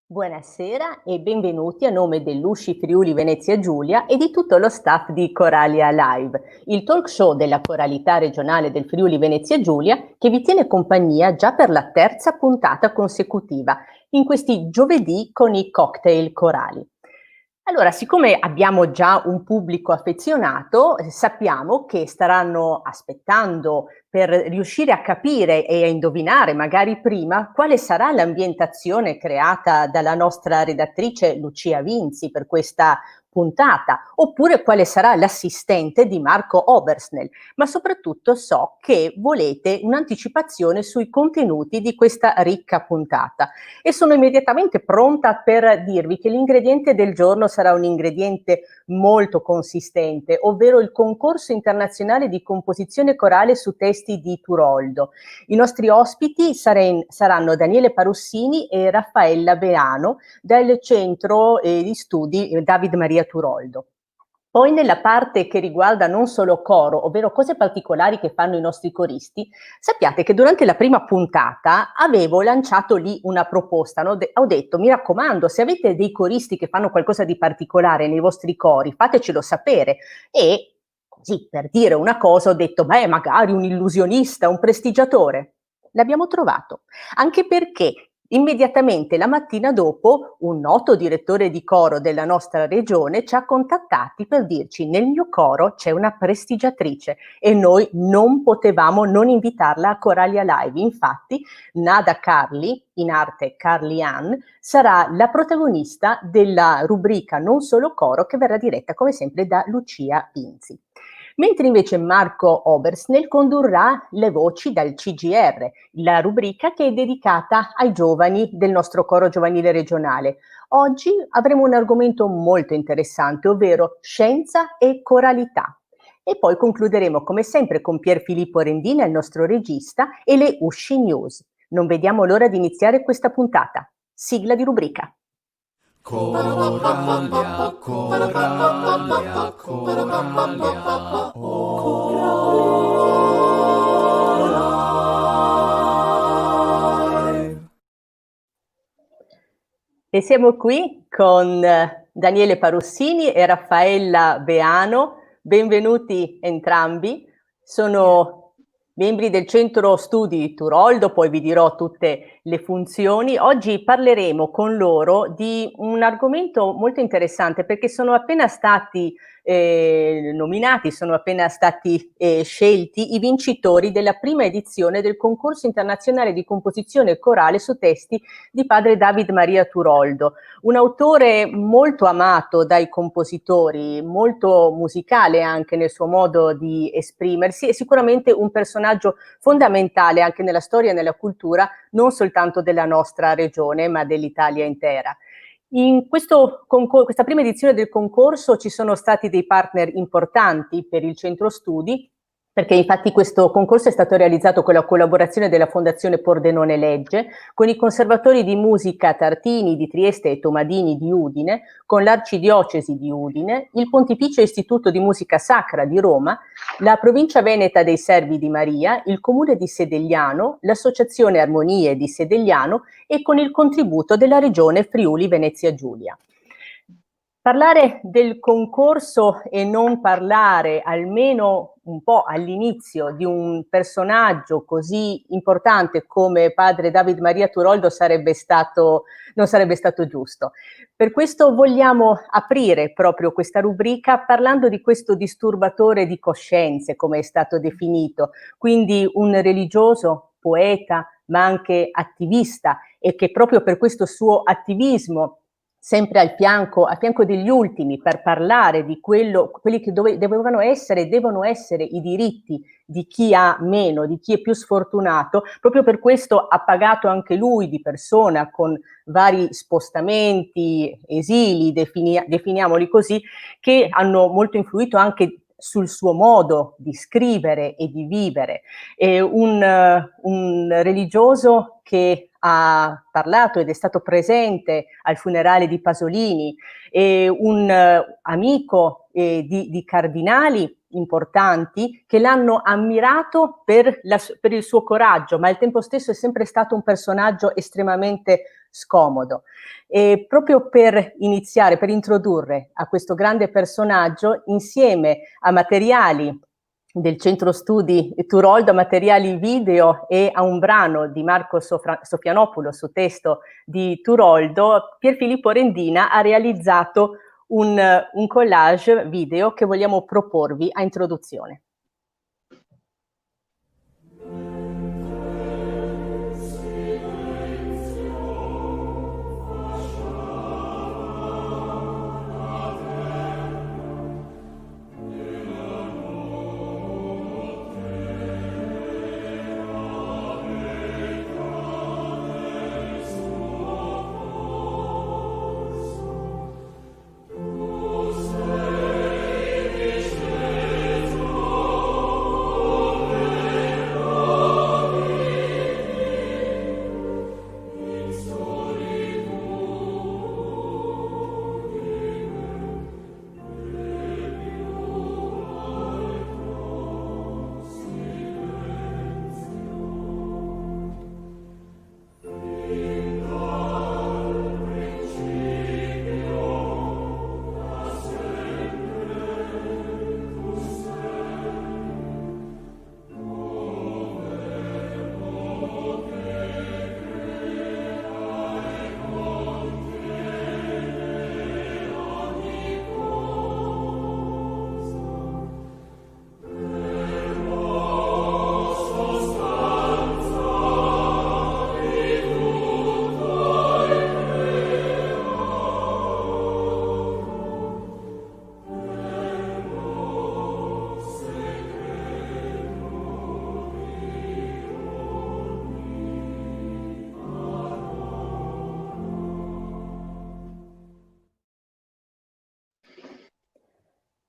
Buonasera e benvenuti a nome dell'Usci Friuli Venezia Giulia e di tutto lo staff di Coralia Live, il talk show della coralità regionale del Friuli Venezia Giulia che vi tiene compagnia già per la terza puntata consecutiva, in questi giovedì con i cocktail corali. Allora, siccome abbiamo già un pubblico affezionato, sappiamo che staranno aspettando per riuscire a capire e a indovinare magari prima quale sarà l'ambientazione creata dalla nostra redattrice Lucia Vinzi per questa puntata, oppure quale sarà l'assistente di Marco Obersnel, ma soprattutto so che volete un'anticipazione sui contenuti di questa ricca puntata e sono immediatamente pronta per dirvi che l'ingrediente del giorno sarà un ingrediente molto consistente, ovvero il concorso internazionale di composizione corale su testi di Turoldo. I nostri ospiti saranno Daniele Parussini e Raffaella Beano del centro di studi David Maria Turoldo. Poi nella parte che riguarda non solo coro, ovvero cose particolari che fanno i nostri coristi, sappiate che durante la prima puntata avevo lanciato lì una proposta, no? Ho detto, mi raccomando, se avete dei coristi che fanno qualcosa di particolare nei vostri cori, fatecelo sapere. E così, per dire una cosa, ho detto, beh, magari un illusionista, un prestigiatore. L'abbiamo trovato, anche perché immediatamente la mattina dopo un noto direttore di coro della nostra regione ci ha contattati per dirci nel mio coro c'è una prestigiatrice e noi non potevamo non invitarla a Coralia Live. Infatti Nada Carli, in arte Carli Ann, sarà la protagonista della rubrica Non Solo Coro che verrà diretta come sempre da Lucia Vinzi. Mentre invece Marco Obersnel condurrà le voci dal CGR, la rubrica che è dedicata ai giovani del nostro coro giovanile regionale. Oggi avremo un argomento molto interessante, ovvero scienza e coralità. E poi concluderemo come sempre con Pier Filippo Rendina, il nostro regista, e le Usci News. Non vediamo l'ora di iniziare questa puntata. Sigla di rubrica. Coralia, Coralia, Coralia, Coralia. E siamo qui con Daniele Parussini e Raffaella Beano. Benvenuti entrambi. Sono membri del centro studi Turoldo, poi vi dirò tutte le funzioni. Oggi parleremo con loro di un argomento molto interessante perché sono appena stati nominati, sono appena stati scelti i vincitori della prima edizione del concorso internazionale di composizione corale su testi di padre David Maria Turoldo, un autore molto amato dai compositori, molto musicale anche nel suo modo di esprimersi e sicuramente un personaggio fondamentale anche nella storia e nella cultura non soltanto della nostra regione ma dell'Italia intera. In questa prima edizione del concorso ci sono stati dei partner importanti per il centro studi, perché infatti questo concorso è stato realizzato con la collaborazione della Fondazione Pordenone Legge, con i conservatori di musica Tartini di Trieste e Tomadini di Udine, con l'Arcidiocesi di Udine, il Pontificio Istituto di Musica Sacra di Roma, la Provincia Veneta dei Servi di Maria, il Comune di Sedegliano, l'Associazione Armonie di Sedegliano e con il contributo della Regione Friuli Venezia Giulia. Parlare del concorso e non parlare almeno un po' all'inizio di un personaggio così importante come padre David Maria Turoldo non sarebbe stato giusto. Per questo vogliamo aprire proprio questa rubrica parlando di questo disturbatore di coscienze, come è stato definito, quindi un religioso, poeta, ma anche attivista e che proprio per questo suo attivismo sempre a fianco degli ultimi, per parlare di quelli che dovevano essere e devono essere i diritti di chi ha meno, di chi è più sfortunato. Proprio per questo ha pagato anche lui di persona, con vari spostamenti, esili, definiamoli così, che hanno molto influito anche sul suo modo di scrivere e di vivere. Un religioso che ha parlato ed è stato presente al funerale di Pasolini, e un amico di cardinali importanti che l'hanno ammirato per il suo coraggio, ma al tempo stesso è sempre stato un personaggio estremamente scomodo. E proprio per iniziare, per introdurre a questo grande personaggio, insieme a materiali del Centro Studi Turoldo, materiali video, e a un brano di Marco Sofianopoulos su testo di Turoldo, Pierfilippo Rendina ha realizzato un collage video che vogliamo proporvi a introduzione.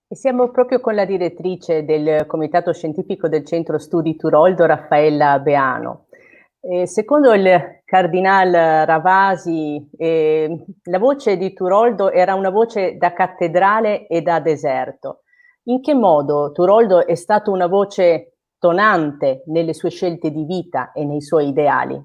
E siamo proprio con la direttrice del Comitato Scientifico del Centro Studi Turoldo, Raffaella Beano. Secondo il Cardinal Ravasi, la voce di Turoldo era una voce da cattedrale e da deserto. In che modo Turoldo è stato una voce tonante nelle sue scelte di vita e nei suoi ideali?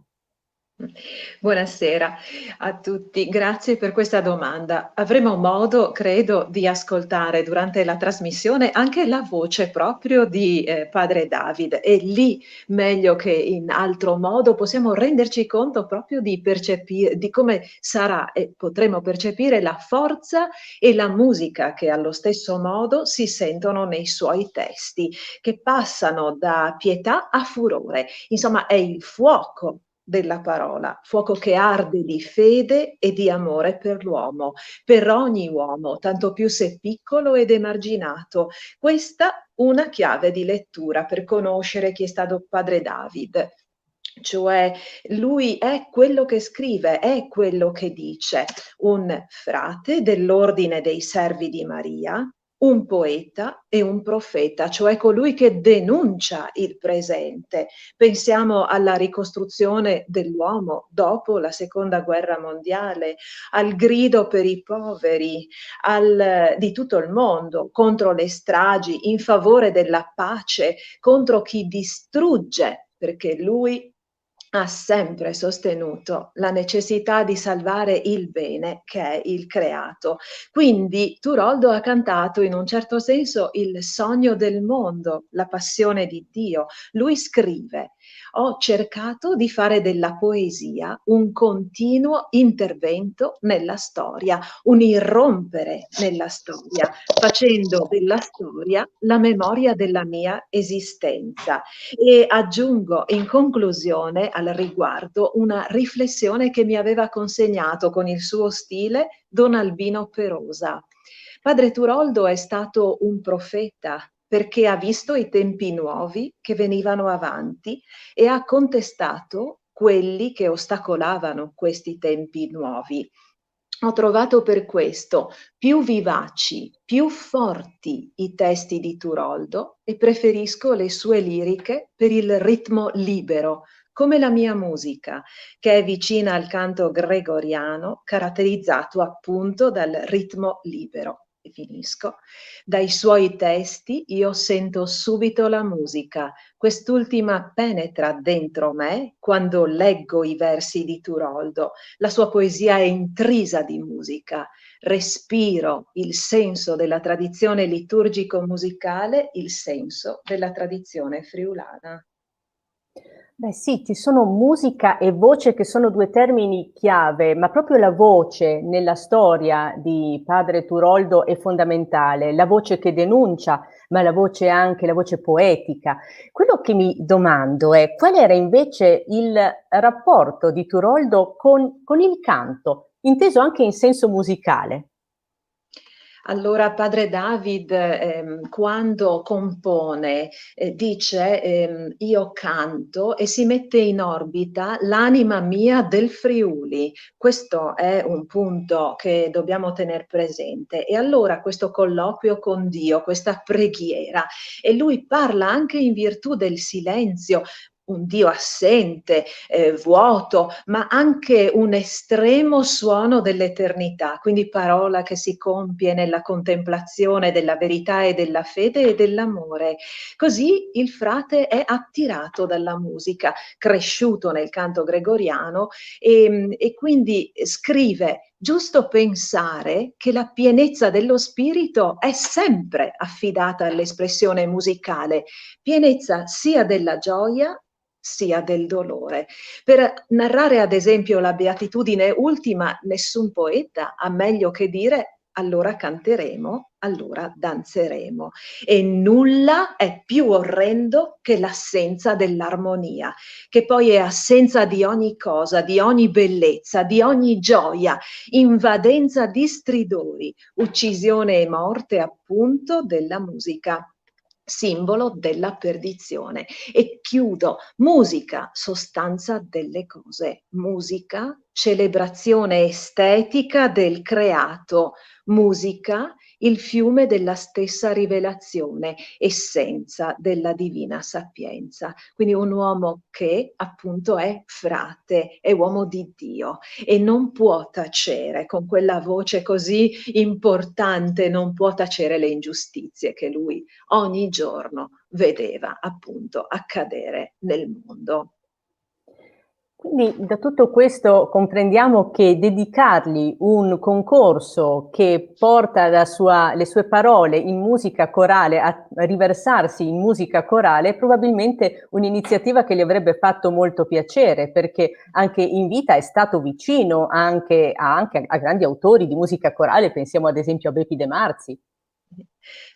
Buonasera a tutti, grazie per questa domanda. Avremo modo, credo, di ascoltare durante la trasmissione anche la voce proprio di padre David, e lì, meglio che in altro modo, possiamo renderci conto proprio di come sarà e potremo percepire la forza e la musica che allo stesso modo si sentono nei suoi testi, che passano da pietà a furore. Insomma, è il fuoco della parola, fuoco che arde di fede e di amore per l'uomo, per ogni uomo, tanto più se piccolo ed emarginato. Questa una chiave di lettura per conoscere chi è stato padre David. Cioè, lui è quello che scrive, è quello che dice, un frate dell'ordine dei servi di Maria, un poeta e un profeta, cioè colui che denuncia il presente. Pensiamo alla ricostruzione dell'uomo dopo la seconda guerra mondiale, al grido per i poveri, di tutto il mondo, contro le stragi, in favore della pace, contro chi distrugge, perché lui ha sempre sostenuto la necessità di salvare il bene, che è il creato. Quindi Turoldo ha cantato in un certo senso il sogno del mondo, la passione di Dio. Lui scrive Ho cercato di fare della poesia un continuo intervento nella storia, un irrompere nella storia, facendo della storia la memoria della mia esistenza. E aggiungo in conclusione al riguardo una riflessione che mi aveva consegnato con il suo stile Don Albino Perosa. Padre Turoldo è stato un profeta perché ha visto i tempi nuovi che venivano avanti e ha contestato quelli che ostacolavano questi tempi nuovi. Ho trovato per questo più vivaci, più forti i testi di Turoldo e preferisco le sue liriche per il ritmo libero, come la mia musica, che è vicina al canto gregoriano, caratterizzato appunto dal ritmo libero. E finisco. Dai suoi testi io sento subito la musica. Quest'ultima penetra dentro me quando leggo i versi di Turoldo. La sua poesia è intrisa di musica. Respiro il senso della tradizione liturgico-musicale, il senso della tradizione friulana. Beh sì, ci sono musica e voce che sono 2 termini chiave, ma proprio la voce nella storia di padre Turoldo è fondamentale, la voce che denuncia, ma la voce anche la voce poetica. Quello che mi domando è qual era invece il rapporto di Turoldo con il canto, inteso anche in senso musicale? Allora padre David, quando compone, dice, "Io canto" e si mette in orbita l'anima mia del Friuli. Questo è un punto che dobbiamo tener presente. E allora questo colloquio con Dio, questa preghiera, e lui parla anche in virtù del silenzio, un Dio assente, vuoto, ma anche un estremo suono dell'eternità, quindi parola che si compie nella contemplazione della verità e della fede e dell'amore. Così il frate è attirato dalla musica, cresciuto nel canto gregoriano, e quindi scrive: "Giusto pensare che la pienezza dello spirito è sempre affidata all'espressione musicale, pienezza sia della gioia sia del dolore". Per narrare ad esempio la beatitudine ultima, nessun poeta ha meglio che dire: "Allora canteremo, allora danzeremo". E nulla è più orrendo che l'assenza dell'armonia, che poi è assenza di ogni cosa, di ogni bellezza, di ogni gioia, invadenza di stridori, uccisione e morte appunto della musica, simbolo della perdizione. E chiudo: musica, sostanza delle cose, musica, celebrazione estetica del creato, musica, il fiume della stessa rivelazione, essenza della divina sapienza. Quindi un uomo che appunto è frate, è uomo di Dio e non può tacere con quella voce così importante, non può tacere le ingiustizie che lui ogni giorno vedeva appunto accadere nel mondo. Quindi da tutto questo comprendiamo che dedicargli un concorso che porta le sue parole in musica corale, a riversarsi in musica corale, è probabilmente un'iniziativa che gli avrebbe fatto molto piacere, perché anche in vita è stato vicino anche a grandi autori di musica corale, pensiamo ad esempio a Bepi De Marzi.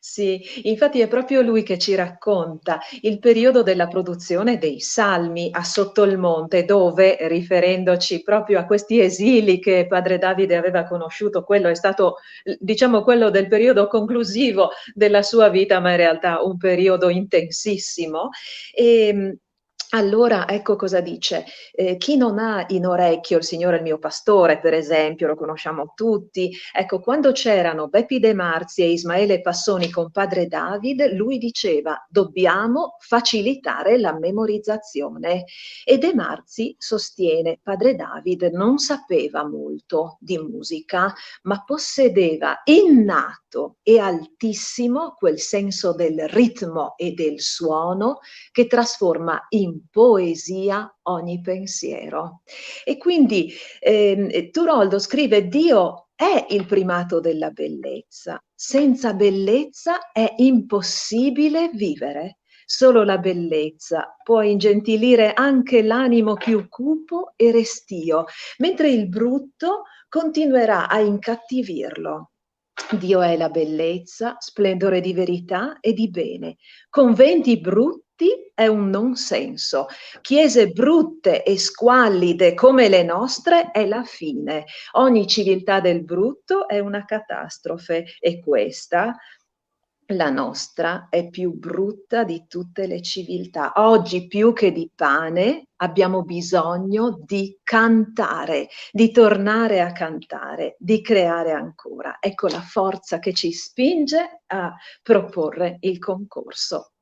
Sì, infatti è proprio lui che ci racconta il periodo della produzione dei salmi a Sottoilmonte, dove, riferendoci proprio a questi esili che padre Davide aveva conosciuto, quello è stato, diciamo quello del periodo conclusivo della sua vita, ma in realtà un periodo intensissimo. Ehm, allora ecco cosa dice: "Chi non ha in orecchio il Signore è il mio pastore", per esempio, lo conosciamo tutti. Ecco, quando c'erano Beppi De Marzi e Ismaele Passoni con padre David, lui diceva: "Dobbiamo facilitare la memorizzazione". E De Marzi sostiene: padre David non sapeva molto di musica, ma possedeva innato e altissimo quel senso del ritmo e del suono che trasforma in poesia ogni pensiero. E quindi Turoldo scrive: "Dio è il primato della bellezza. Senza bellezza è impossibile vivere. Solo la bellezza può ingentilire anche l'animo più cupo e restio, mentre il brutto continuerà a incattivirlo. Dio è la bellezza, splendore di verità e di bene. Conventi brutti è un non senso. Chiese brutte e squallide come le nostre è la fine. Ogni civiltà del brutto è una catastrofe e questa, la nostra, è più brutta di tutte le civiltà. Oggi più che di pane abbiamo bisogno di cantare, di tornare a cantare, di creare ancora. Ecco la forza che ci spinge a proporre il concorso.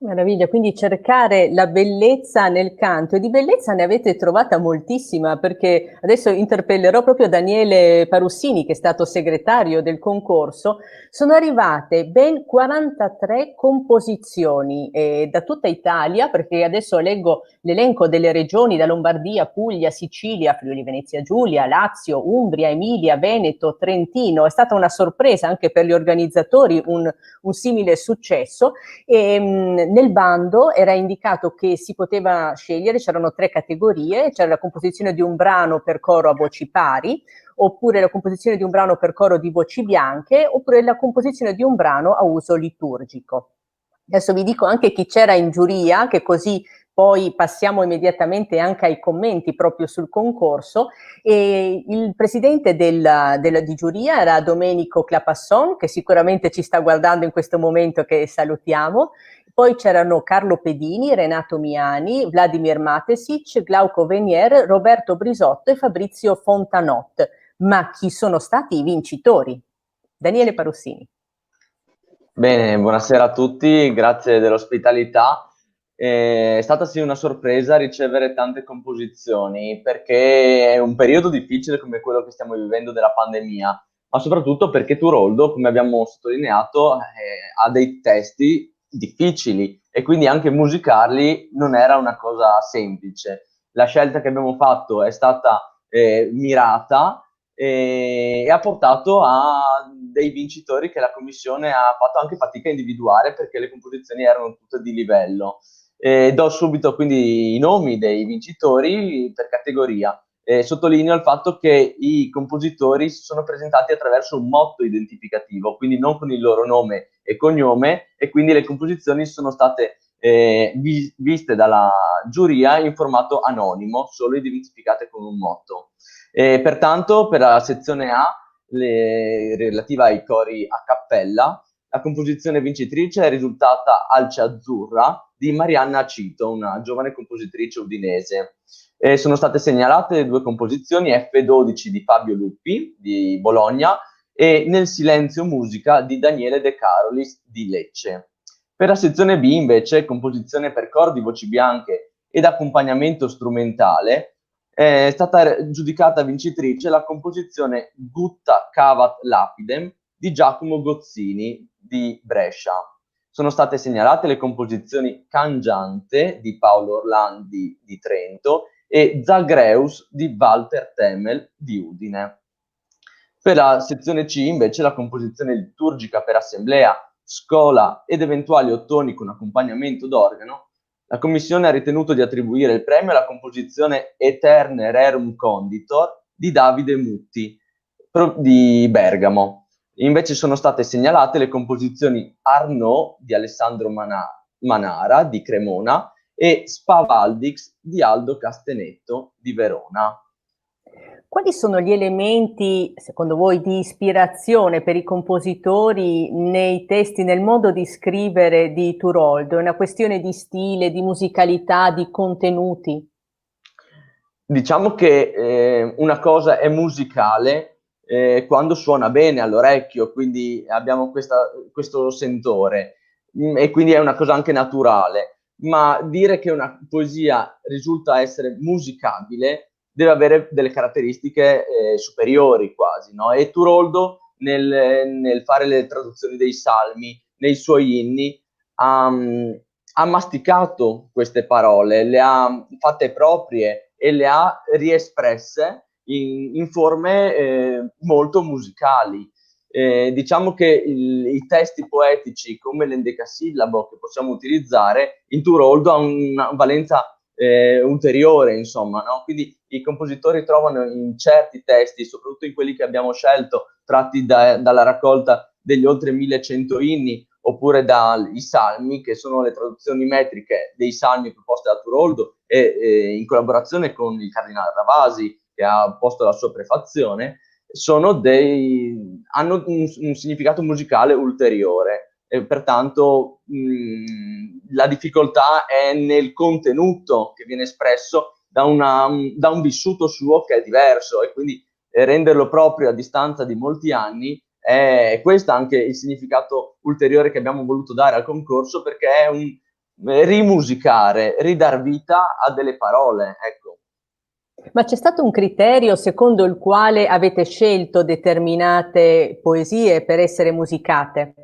Meraviglia, quindi cercare la bellezza nel canto e di bellezza ne avete trovata moltissima, perché adesso interpellerò proprio Daniele Parussini, che è stato segretario del concorso. Sono arrivate ben 43 composizioni da tutta Italia, perché adesso leggo l'elenco delle regioni da Lombardia, Puglia, Sicilia, Friuli Venezia Giulia, Lazio, Umbria, Emilia, Veneto, Trentino. È stata una sorpresa anche per gli organizzatori un simile successo. E nel bando era indicato che si poteva scegliere, c'erano 3 categorie, c'era la composizione di un brano per coro a voci pari, oppure la composizione di un brano per coro di voci bianche, oppure la composizione di un brano a uso liturgico. Adesso vi dico anche chi c'era in giuria, che così poi passiamo immediatamente anche ai commenti proprio sul concorso. E il presidente di giuria era Domenico Clapasson, che sicuramente ci sta guardando in questo momento, che salutiamo. Poi c'erano Carlo Pedini, Renato Miani, Vladimir Matesic, Glauco Venier, Roberto Brisotto e Fabrizio Fontanot. Ma chi sono stati i vincitori? Daniele Parussini. Bene, buonasera a tutti, grazie dell'ospitalità. È stata sì una sorpresa ricevere tante composizioni, perché è un periodo difficile come quello che stiamo vivendo della pandemia, ma soprattutto perché Turoldo, come abbiamo sottolineato, ha dei testi difficili e quindi anche musicarli non era una cosa semplice. La scelta che abbiamo fatto è stata mirata e ha portato a dei vincitori che la commissione ha fatto anche fatica a individuare, perché le composizioni erano tutte di livello. Do subito quindi i nomi dei vincitori per categoria. Sottolineo il fatto che i compositori si sono presentati attraverso un motto identificativo, quindi non con il loro nome e cognome, e quindi le composizioni sono state viste dalla giuria in formato anonimo, solo identificate con un motto. Pertanto, per la sezione A, relativa ai cori a cappella, la composizione vincitrice è risultata Alce Azzurra di Marianna Cito, una giovane compositrice udinese. Sono state segnalate 2 composizioni, F12 di Fabio Luppi di Bologna e Nel silenzio musica di Daniele De Carolis di Lecce. Per la sezione B invece, composizione per cordi, voci bianche ed accompagnamento strumentale, è stata giudicata vincitrice la composizione Gutta cavat lapidem di Giacomo Gozzini di Brescia. Sono state segnalate le composizioni Cangiante di Paolo Orlandi di Trento e Zagreus di Walter Temel di Udine. Per la sezione C invece la composizione liturgica per assemblea, scola ed eventuali ottoni con accompagnamento d'organo, la commissione ha ritenuto di attribuire il premio alla composizione Eterne Rerum Conditor di Davide Mutti di Bergamo. Invece sono state segnalate le composizioni Arnaud di Alessandro Manara di Cremona e Spavaldix di Aldo Castenetto di Verona. Quali sono gli elementi, secondo voi, di ispirazione per i compositori nei testi, nel modo di scrivere di Turoldo? È una questione di stile, di musicalità, di contenuti? Diciamo che una cosa è musicale quando suona bene all'orecchio, quindi abbiamo questo sentore, e quindi è una cosa anche naturale. Ma dire che una poesia risulta essere musicabile deve avere delle caratteristiche superiori quasi, no? E Turoldo nel fare le traduzioni dei salmi, nei suoi inni, ha masticato queste parole, le ha fatte proprie e le ha riespresse in forme molto musicali. Diciamo che i testi poetici come l'endecasillabo che possiamo utilizzare in Turoldo ha una valenza ulteriore, insomma, no? Quindi i compositori trovano in certi testi, soprattutto in quelli che abbiamo scelto, tratti dalla raccolta degli oltre 1100 inni, oppure dai salmi, che sono le traduzioni metriche dei salmi proposte da Turoldo, e in collaborazione con il cardinale Ravasi, che ha posto la sua prefazione, hanno un significato musicale ulteriore. E pertanto la difficoltà è nel contenuto che viene espresso da un vissuto suo che è diverso, e quindi renderlo proprio a distanza di molti anni è questo anche il significato ulteriore che abbiamo voluto dare al concorso, perché è un rimusicare, ridar vita a delle parole, ecco. Ma c'è stato un criterio secondo il quale avete scelto determinate poesie per essere musicate?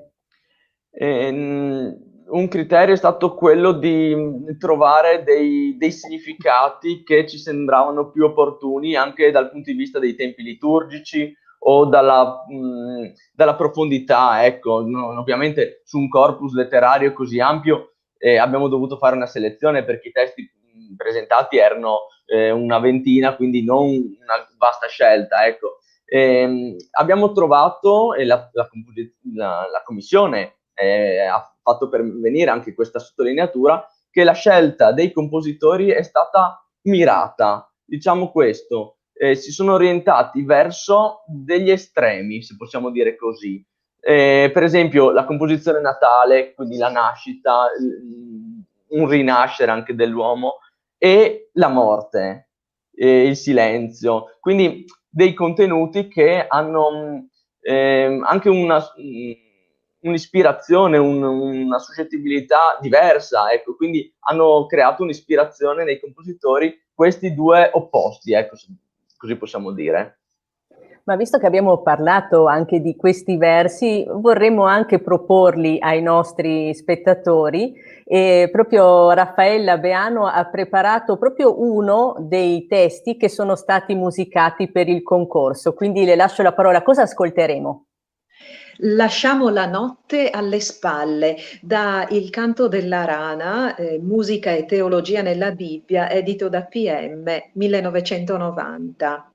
Un criterio è stato quello di trovare dei significati che ci sembravano più opportuni anche dal punto di vista dei tempi liturgici o dalla profondità, ecco. Ovviamente su un corpus letterario così ampio abbiamo dovuto fare una selezione, perché i testi presentati erano una ventina, quindi non una vasta scelta, ecco. Abbiamo trovato, e la commissione ha fatto pervenire anche questa sottolineatura, che la scelta dei compositori è stata mirata, diciamo questo, si sono orientati verso degli estremi, se possiamo dire così. Per esempio la composizione natale, quindi la nascita, un rinascere anche dell'uomo, e la morte, il silenzio, quindi dei contenuti che hanno anche un'ispirazione, una suscettibilità diversa, ecco, quindi hanno creato un'ispirazione nei compositori, questi due opposti, ecco, così possiamo dire. Ma visto che abbiamo parlato anche di questi versi, vorremmo anche proporli ai nostri spettatori, e proprio Raffaella Beano ha preparato proprio uno dei testi che sono stati musicati per il concorso, quindi le lascio la parola. Cosa ascolteremo? Lasciamo la notte alle spalle, da Il canto della rana, musica e teologia nella Bibbia, edito da PM 1990.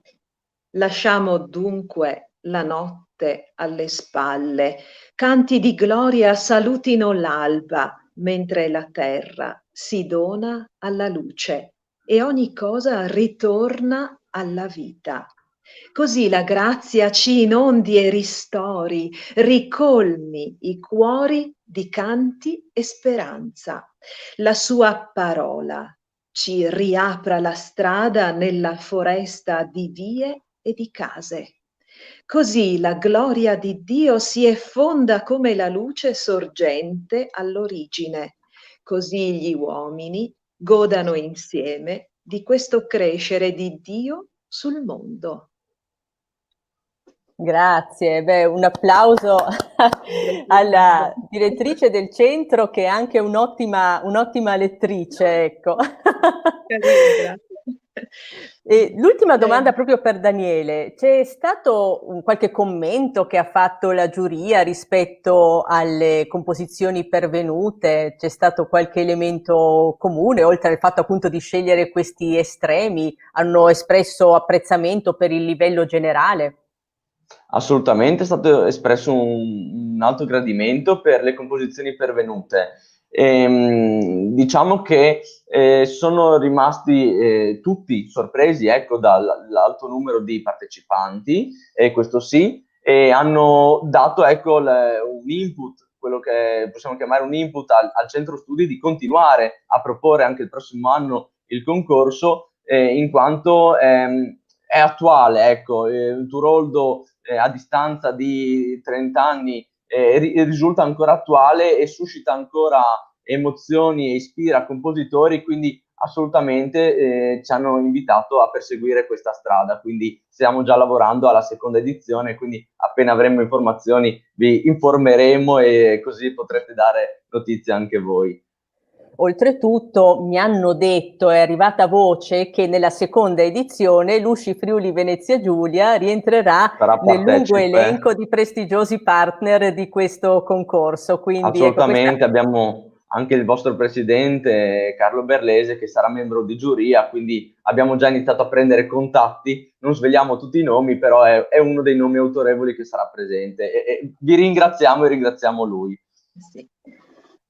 Lasciamo dunque la notte alle spalle, canti di gloria salutino l'alba, mentre la terra si dona alla luce e ogni cosa ritorna alla vita. Così la grazia ci inondi e ristori, ricolmi i cuori di canti e speranza. La sua parola ci riapra la strada nella foresta di vie e di case. Così la gloria di Dio si effonda come la luce sorgente all'origine. Così gli uomini godano insieme di questo crescere di Dio sul mondo. Grazie, beh, un applauso alla direttrice del centro, che è anche un'ottima lettrice, ecco. Carina, E l'ultima domanda proprio per Daniele: c'è stato qualche commento che ha fatto la giuria rispetto alle composizioni pervenute? C'è stato qualche elemento comune, oltre al fatto appunto di scegliere questi estremi? Hanno espresso apprezzamento per il livello generale? Assolutamente è stato espresso un alto gradimento per le composizioni pervenute. Diciamo che sono rimasti tutti sorpresi, ecco, dall'alto numero di partecipanti, e questo sì, e hanno dato, ecco, un input, quello che possiamo chiamare un input al centro studi, di continuare a proporre anche il prossimo anno il concorso, in quanto è attuale, ecco. Turoldo a distanza di 30 anni risulta ancora attuale e suscita ancora emozioni e ispira compositori, quindi assolutamente ci hanno invitato a perseguire questa strada, quindi stiamo già lavorando alla seconda edizione, quindi appena avremo informazioni vi informeremo, e così potrete dare notizie anche voi. Oltretutto mi hanno detto, è arrivata voce, che nella seconda edizione l'Usci Friuli Venezia Giulia rientrerà Sarà nel lungo partecipe. elenco di prestigiosi partner di questo concorso. Quindi ecco, Assolutamente, abbiamo anche il vostro presidente Carlo Berlese che sarà membro di giuria, quindi abbiamo già iniziato a prendere contatti, non svegliamo tutti i nomi, però è uno dei nomi autorevoli che sarà presente e vi ringraziamo e ringraziamo lui. Sì.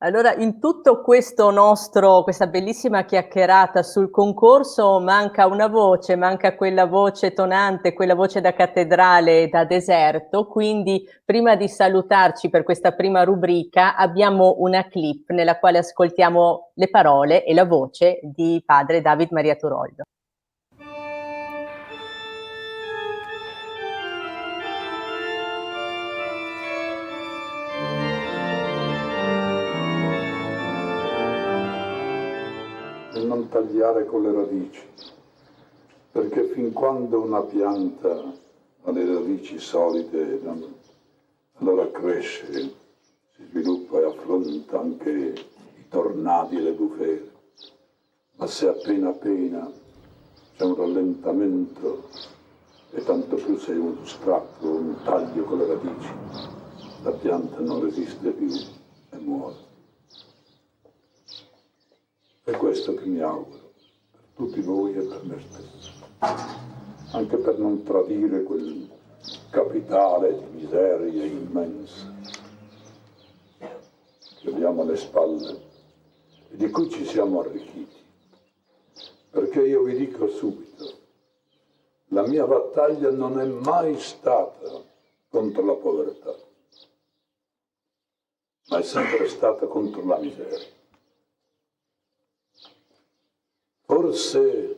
Allora, in tutto questa bellissima chiacchierata sul concorso manca una voce, manca quella voce tonante, quella voce da cattedrale e da deserto, quindi prima di salutarci per questa prima rubrica abbiamo una clip nella quale ascoltiamo le parole e la voce di padre David Maria Turoldo. E non tagliare con le radici, perché fin quando una pianta ha le radici solide, allora cresce, si sviluppa e affronta anche i tornadi e le bufere. Ma se appena appena c'è un rallentamento e tanto più se è uno strappo, un taglio con le radici, la pianta non resiste più e muore. È questo che mi auguro per tutti voi e per me stesso, anche per non tradire quel capitale di miseria immensa che abbiamo alle spalle e di cui ci siamo arricchiti. Perché io vi dico subito, la mia battaglia non è mai stata contro la povertà, ma è sempre stata contro la miseria. Forse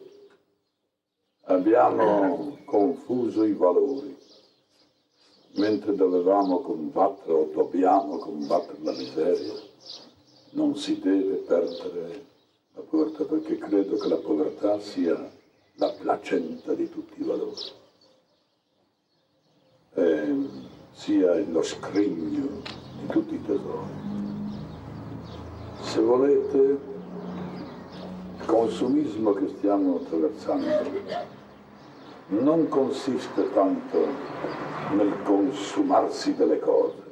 abbiamo confuso i valori, mentre dovevamo combattere o dobbiamo combattere la miseria, non si deve perdere la povertà, perché credo che la povertà sia la placenta di tutti i valori, sia lo scrigno di tutti i tesori. Se volete, il consumismo che stiamo attraversando non consiste tanto nel consumarsi delle cose,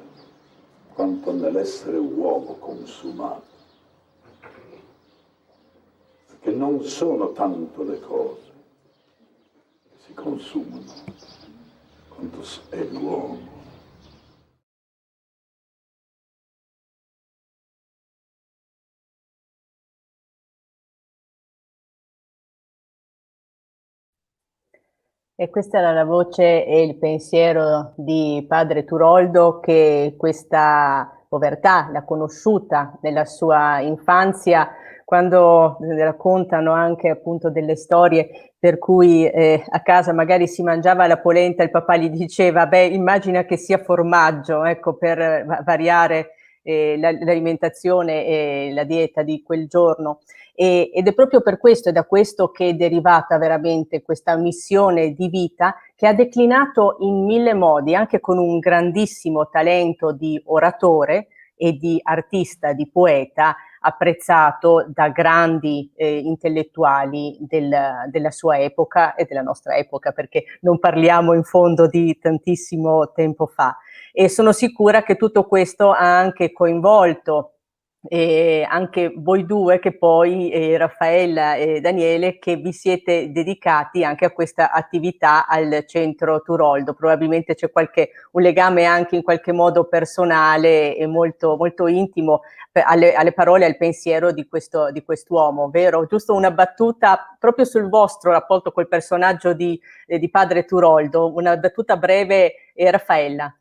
quanto nell'essere uomo consumato. Perché non sono tanto le cose che si consumano, quanto è l'uomo. E questa era la voce e il pensiero di padre Turoldo, che questa povertà l'ha conosciuta nella sua infanzia, quando raccontano anche appunto delle storie per cui a casa magari si mangiava la polenta, il papà gli diceva: beh, immagina che sia formaggio, ecco, per variare l'alimentazione e la dieta di quel giorno. Ed è proprio per questo e da questo che è derivata veramente questa missione di vita, che ha declinato in mille modi, anche con un grandissimo talento di oratore e di artista, di poeta, apprezzato da grandi intellettuali della sua epoca e della nostra epoca, perché non parliamo in fondo di tantissimo tempo fa. E sono sicura che tutto questo ha anche coinvolto anche voi due, che poi Raffaella e Daniele, che vi siete dedicati anche a questa attività al centro Turoldo. Probabilmente c'è un legame anche in qualche modo personale e molto, molto intimo alle parole e al pensiero di quest'uomo, vero? Giusto una battuta proprio sul vostro rapporto col personaggio di padre Turoldo, una battuta breve, Raffaella.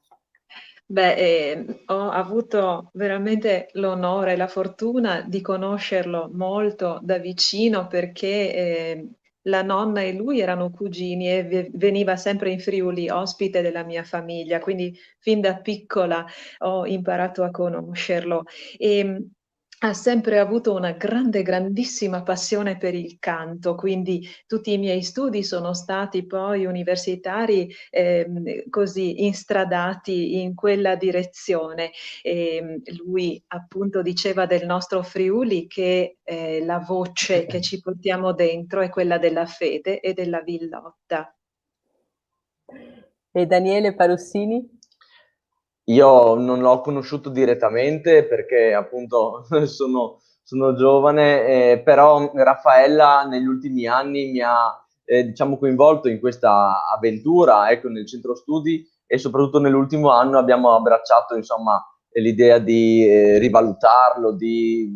Beh, ho avuto veramente l'onore e la fortuna di conoscerlo molto da vicino, perché la nonna e lui erano cugini e veniva sempre in Friuli, ospite della mia famiglia, quindi fin da piccola ho imparato a conoscerlo. E Ha sempre avuto una grandissima passione per il canto, quindi tutti i miei studi sono stati poi universitari, così instradati in quella direzione. Lui appunto diceva del nostro Friuli che, la voce che ci portiamo dentro è quella della fede e della villotta. E Daniele Parussini? Io non l'ho conosciuto direttamente perché appunto sono giovane, però Raffaella negli ultimi anni mi ha, diciamo, coinvolto in questa avventura, ecco, nel centro studi, e soprattutto nell'ultimo anno abbiamo abbracciato, insomma, l'idea di rivalutarlo, di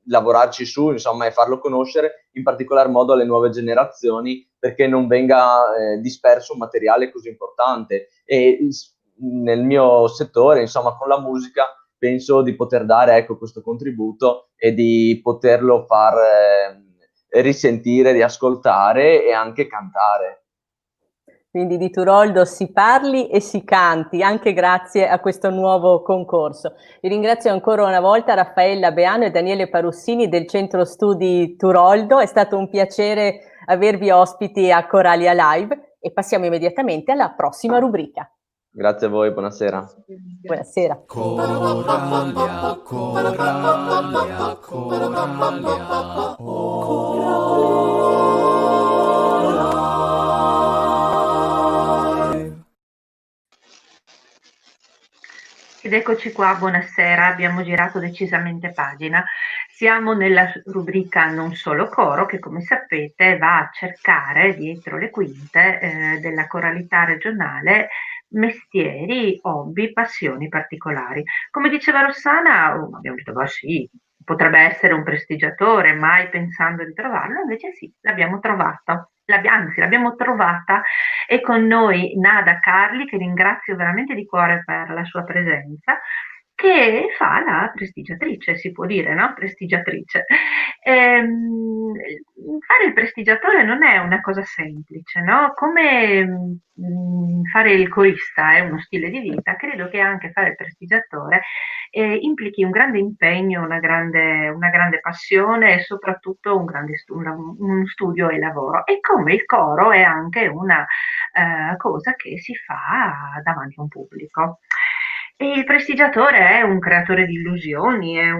lavorarci su, insomma, e farlo conoscere in particolar modo alle nuove generazioni, perché non venga disperso un materiale così importante. E nel mio settore, insomma, con la musica, penso di poter dare, ecco, questo contributo e di poterlo far risentire, riascoltare e anche cantare. Quindi di Turoldo si parli e si canti, anche grazie a questo nuovo concorso. Vi ringrazio ancora una volta Raffaella Beano e Daniele Parussini del Centro Studi Turoldo. È stato un piacere avervi ospiti a Coralia Live e passiamo immediatamente alla prossima rubrica. Grazie a voi, buonasera. Buonasera. Coralia, Coralia, Coralia, Coralia. Ed eccoci qua, buonasera, abbiamo girato decisamente pagina. Siamo nella rubrica Non solo coro, che come sapete va a cercare dietro le quinte della coralità regionale mestieri, hobby, passioni particolari. Come diceva Rossana, abbiamo detto, ma sì, potrebbe essere un prestigiatore, mai pensando di trovarlo, invece sì, l'abbiamo trovato. Anzi, l'abbiamo trovata e con noi Nada Carli, che ringrazio veramente di cuore per la sua presenza, che fa la prestigiatrice, si può dire, no? Prestigiatrice. Fare il prestigiatore non è una cosa semplice, no? Come fare il corista è uno stile di vita, credo che anche fare il prestigiatore implichi un grande impegno, una grande passione e soprattutto un studio e lavoro. E come il coro è anche una cosa che si fa davanti a un pubblico. E il prestigiatore è un creatore di illusioni, è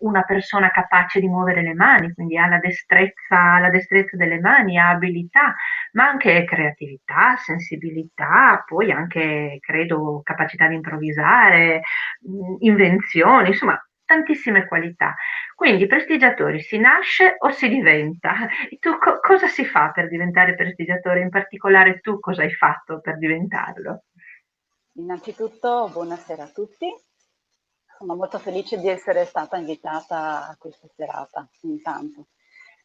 una persona capace di muovere le mani, quindi ha la destrezza delle mani, ha abilità, ma anche creatività, sensibilità, poi anche, credo, capacità di improvvisare, invenzioni, insomma, tantissime qualità. Quindi prestigiatori si nasce o si diventa? E tu cosa si fa per diventare prestigiatore? In particolare tu cosa hai fatto per diventarlo? Innanzitutto, buonasera a tutti. Sono molto felice di essere stata invitata a questa serata, intanto.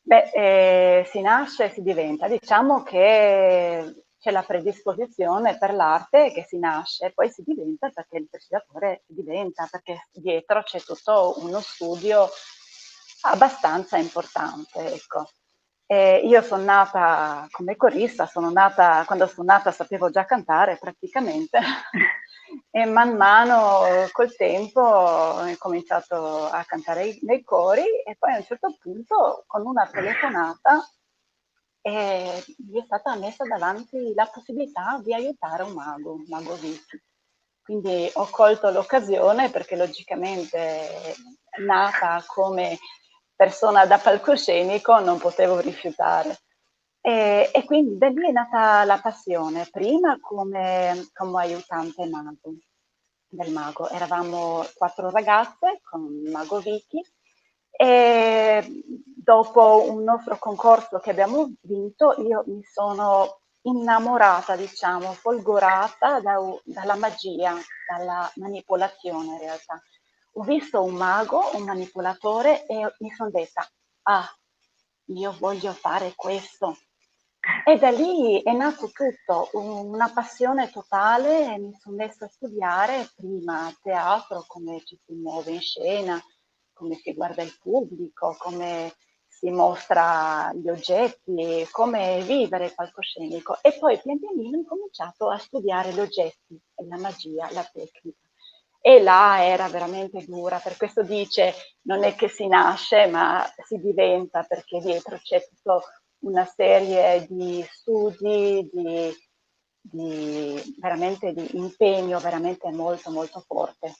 Si nasce e si diventa. Diciamo che c'è la predisposizione per l'arte che si nasce, poi si diventa perché il prestigiatore si diventa, perché dietro c'è tutto uno studio abbastanza importante, ecco. Io sono nata come corista, quando sono nata sapevo già cantare praticamente e man mano col tempo ho cominciato a cantare nei cori e poi a un certo punto con una telefonata mi è stata messa davanti la possibilità di aiutare un mago Vicky. Quindi ho colto l'occasione perché logicamente nata come persona da palcoscenico non potevo rifiutare. E quindi da lì è nata la passione, prima come aiutante del mago. Eravamo 4 ragazze con il mago Vicky e dopo un nostro concorso che abbiamo vinto io mi sono innamorata, diciamo, folgorata dalla magia, dalla manipolazione in realtà. Ho visto un mago, un manipolatore e mi sono detta, ah, io voglio fare questo. E da lì è nato tutto, una passione totale e mi sono messa a studiare prima teatro, come ci si muove in scena, come si guarda il pubblico, come si mostra gli oggetti, come vivere il palcoscenico. E poi pian pianino ho cominciato a studiare gli oggetti, la magia, la tecnica. e là era veramente dura, per questo dice non è che si nasce ma si diventa, perché dietro c'è tutta una serie di studi, veramente di impegno veramente molto molto forte.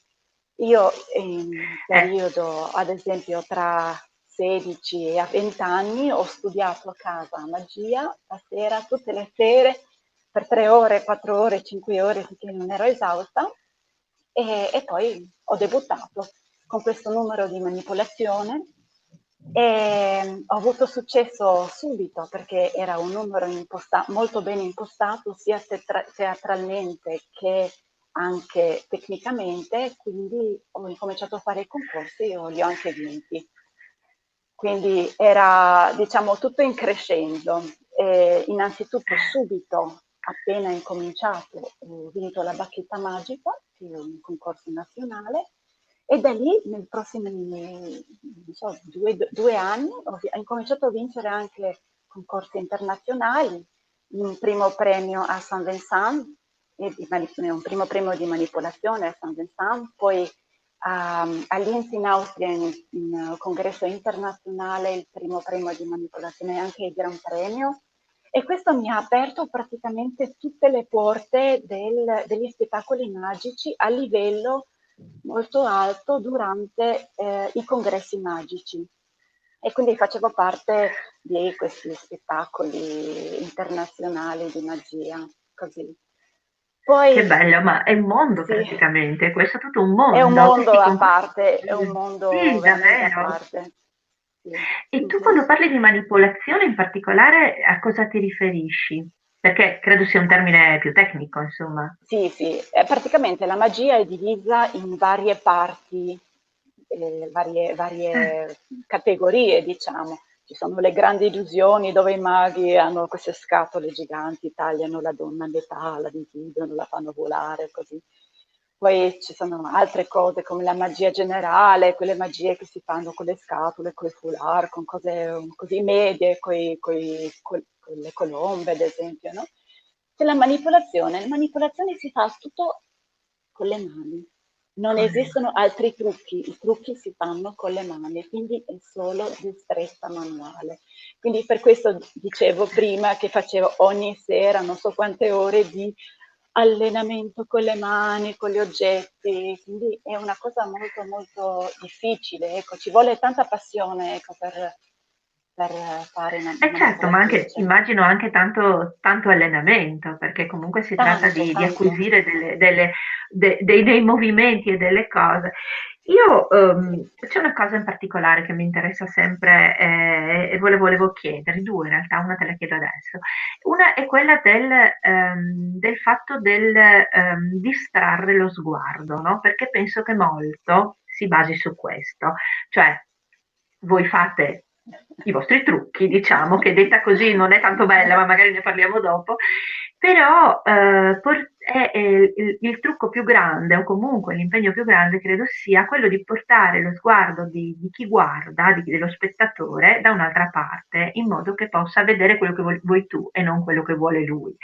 Io in periodo, ad esempio, tra 16 e a 20 anni ho studiato a casa magia, la sera, tutte le sere, per 3 ore, 4 ore, 5 ore, finché non ero esausta, e poi ho debuttato con questo numero di manipolazione e ho avuto successo subito perché era un numero molto ben impostato sia teatralmente che anche tecnicamente, quindi ho incominciato a fare i concorsi e li ho anche vinti. Quindi era, diciamo, tutto in crescendo. Innanzitutto subito, appena incominciato, ho vinto la Bacchetta Magica, che è un concorso nazionale, e da lì, nei prossimi, non so, 2 anni, ho incominciato a vincere anche concorsi internazionali, un primo premio a Saint-Vincent, un primo premio di manipolazione a Saint-Vincent, poi a Linz in Austria in congresso internazionale il primo premio di manipolazione e anche il Gran Premio, e questo mi ha aperto praticamente tutte le porte degli spettacoli magici a livello molto alto durante i congressi magici, e quindi facevo parte di questi spettacoli internazionali di magia, così. Poi, Che bello, ma è un mondo sì, praticamente, questo è tutto un è un mondo, mondo questi a concorsi. parte, è un mondo Sì, veramente a davvero. parte. Sì. E tu Mhm. quando parli di manipolazione in particolare a cosa ti riferisci? Perché credo sia un termine più tecnico, insomma. Sì, sì, praticamente la magia è divisa in varie parti, varie categorie, diciamo. Ci sono le grandi illusioni dove i maghi hanno queste scatole giganti, tagliano la donna a metà, la dividono, la fanno volare, così. Poi ci sono altre cose come la magia generale, quelle magie che si fanno con le scatole, con i foulard, con cose così medie, con le colombe, ad esempio, no? C'è la manipolazione si fa tutto con le mani. Non Con le esistono altri trucchi, i trucchi si fanno con le mani, quindi è solo destrezza manuale. Quindi per questo dicevo prima che facevo ogni sera non so quante ore di allenamento con le mani, con gli oggetti, quindi è una cosa molto molto difficile, ecco, ci vuole tanta passione, ecco, per fare una certo, ma anche, manipolatrice. immagino anche tanto allenamento, perché comunque si tratta Tanto, di tanto. acquisire dei movimenti e delle cose. Io, c'è una cosa in particolare che mi interessa sempre e volevo chiedere, due in realtà, una te la chiedo adesso. Una è quella del fatto del distrarre lo sguardo, no? Perché penso che molto si basi su questo, cioè voi fate i vostri trucchi, diciamo, che detta così non è tanto bella, ma magari ne parliamo dopo, però è il trucco più grande, o comunque l'impegno più grande, credo sia quello di portare lo sguardo di chi guarda, dello spettatore, da un'altra parte, in modo che possa vedere quello che vuoi tu e non quello che vuole lui.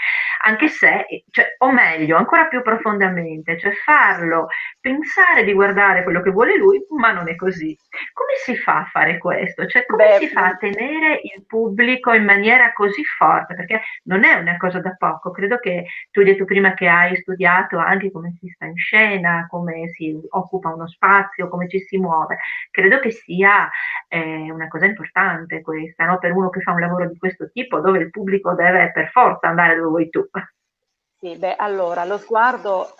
Anche se, cioè, o meglio, ancora più profondamente, cioè farlo pensare di guardare quello che vuole lui, ma non è così. Come si fa a fare questo? Cioè, come Beh, si fa a tenere il pubblico in maniera così forte? Perché non è una cosa da poco. Credo che tu hai detto prima che hai studiato anche come si sta in scena, come si occupa uno spazio, come ci si muove. Credo che sia una cosa importante questa, no? Per uno che fa un lavoro di questo tipo, dove il pubblico deve per forza andare dove vuoi tu. sì, beh, allora, lo sguardo,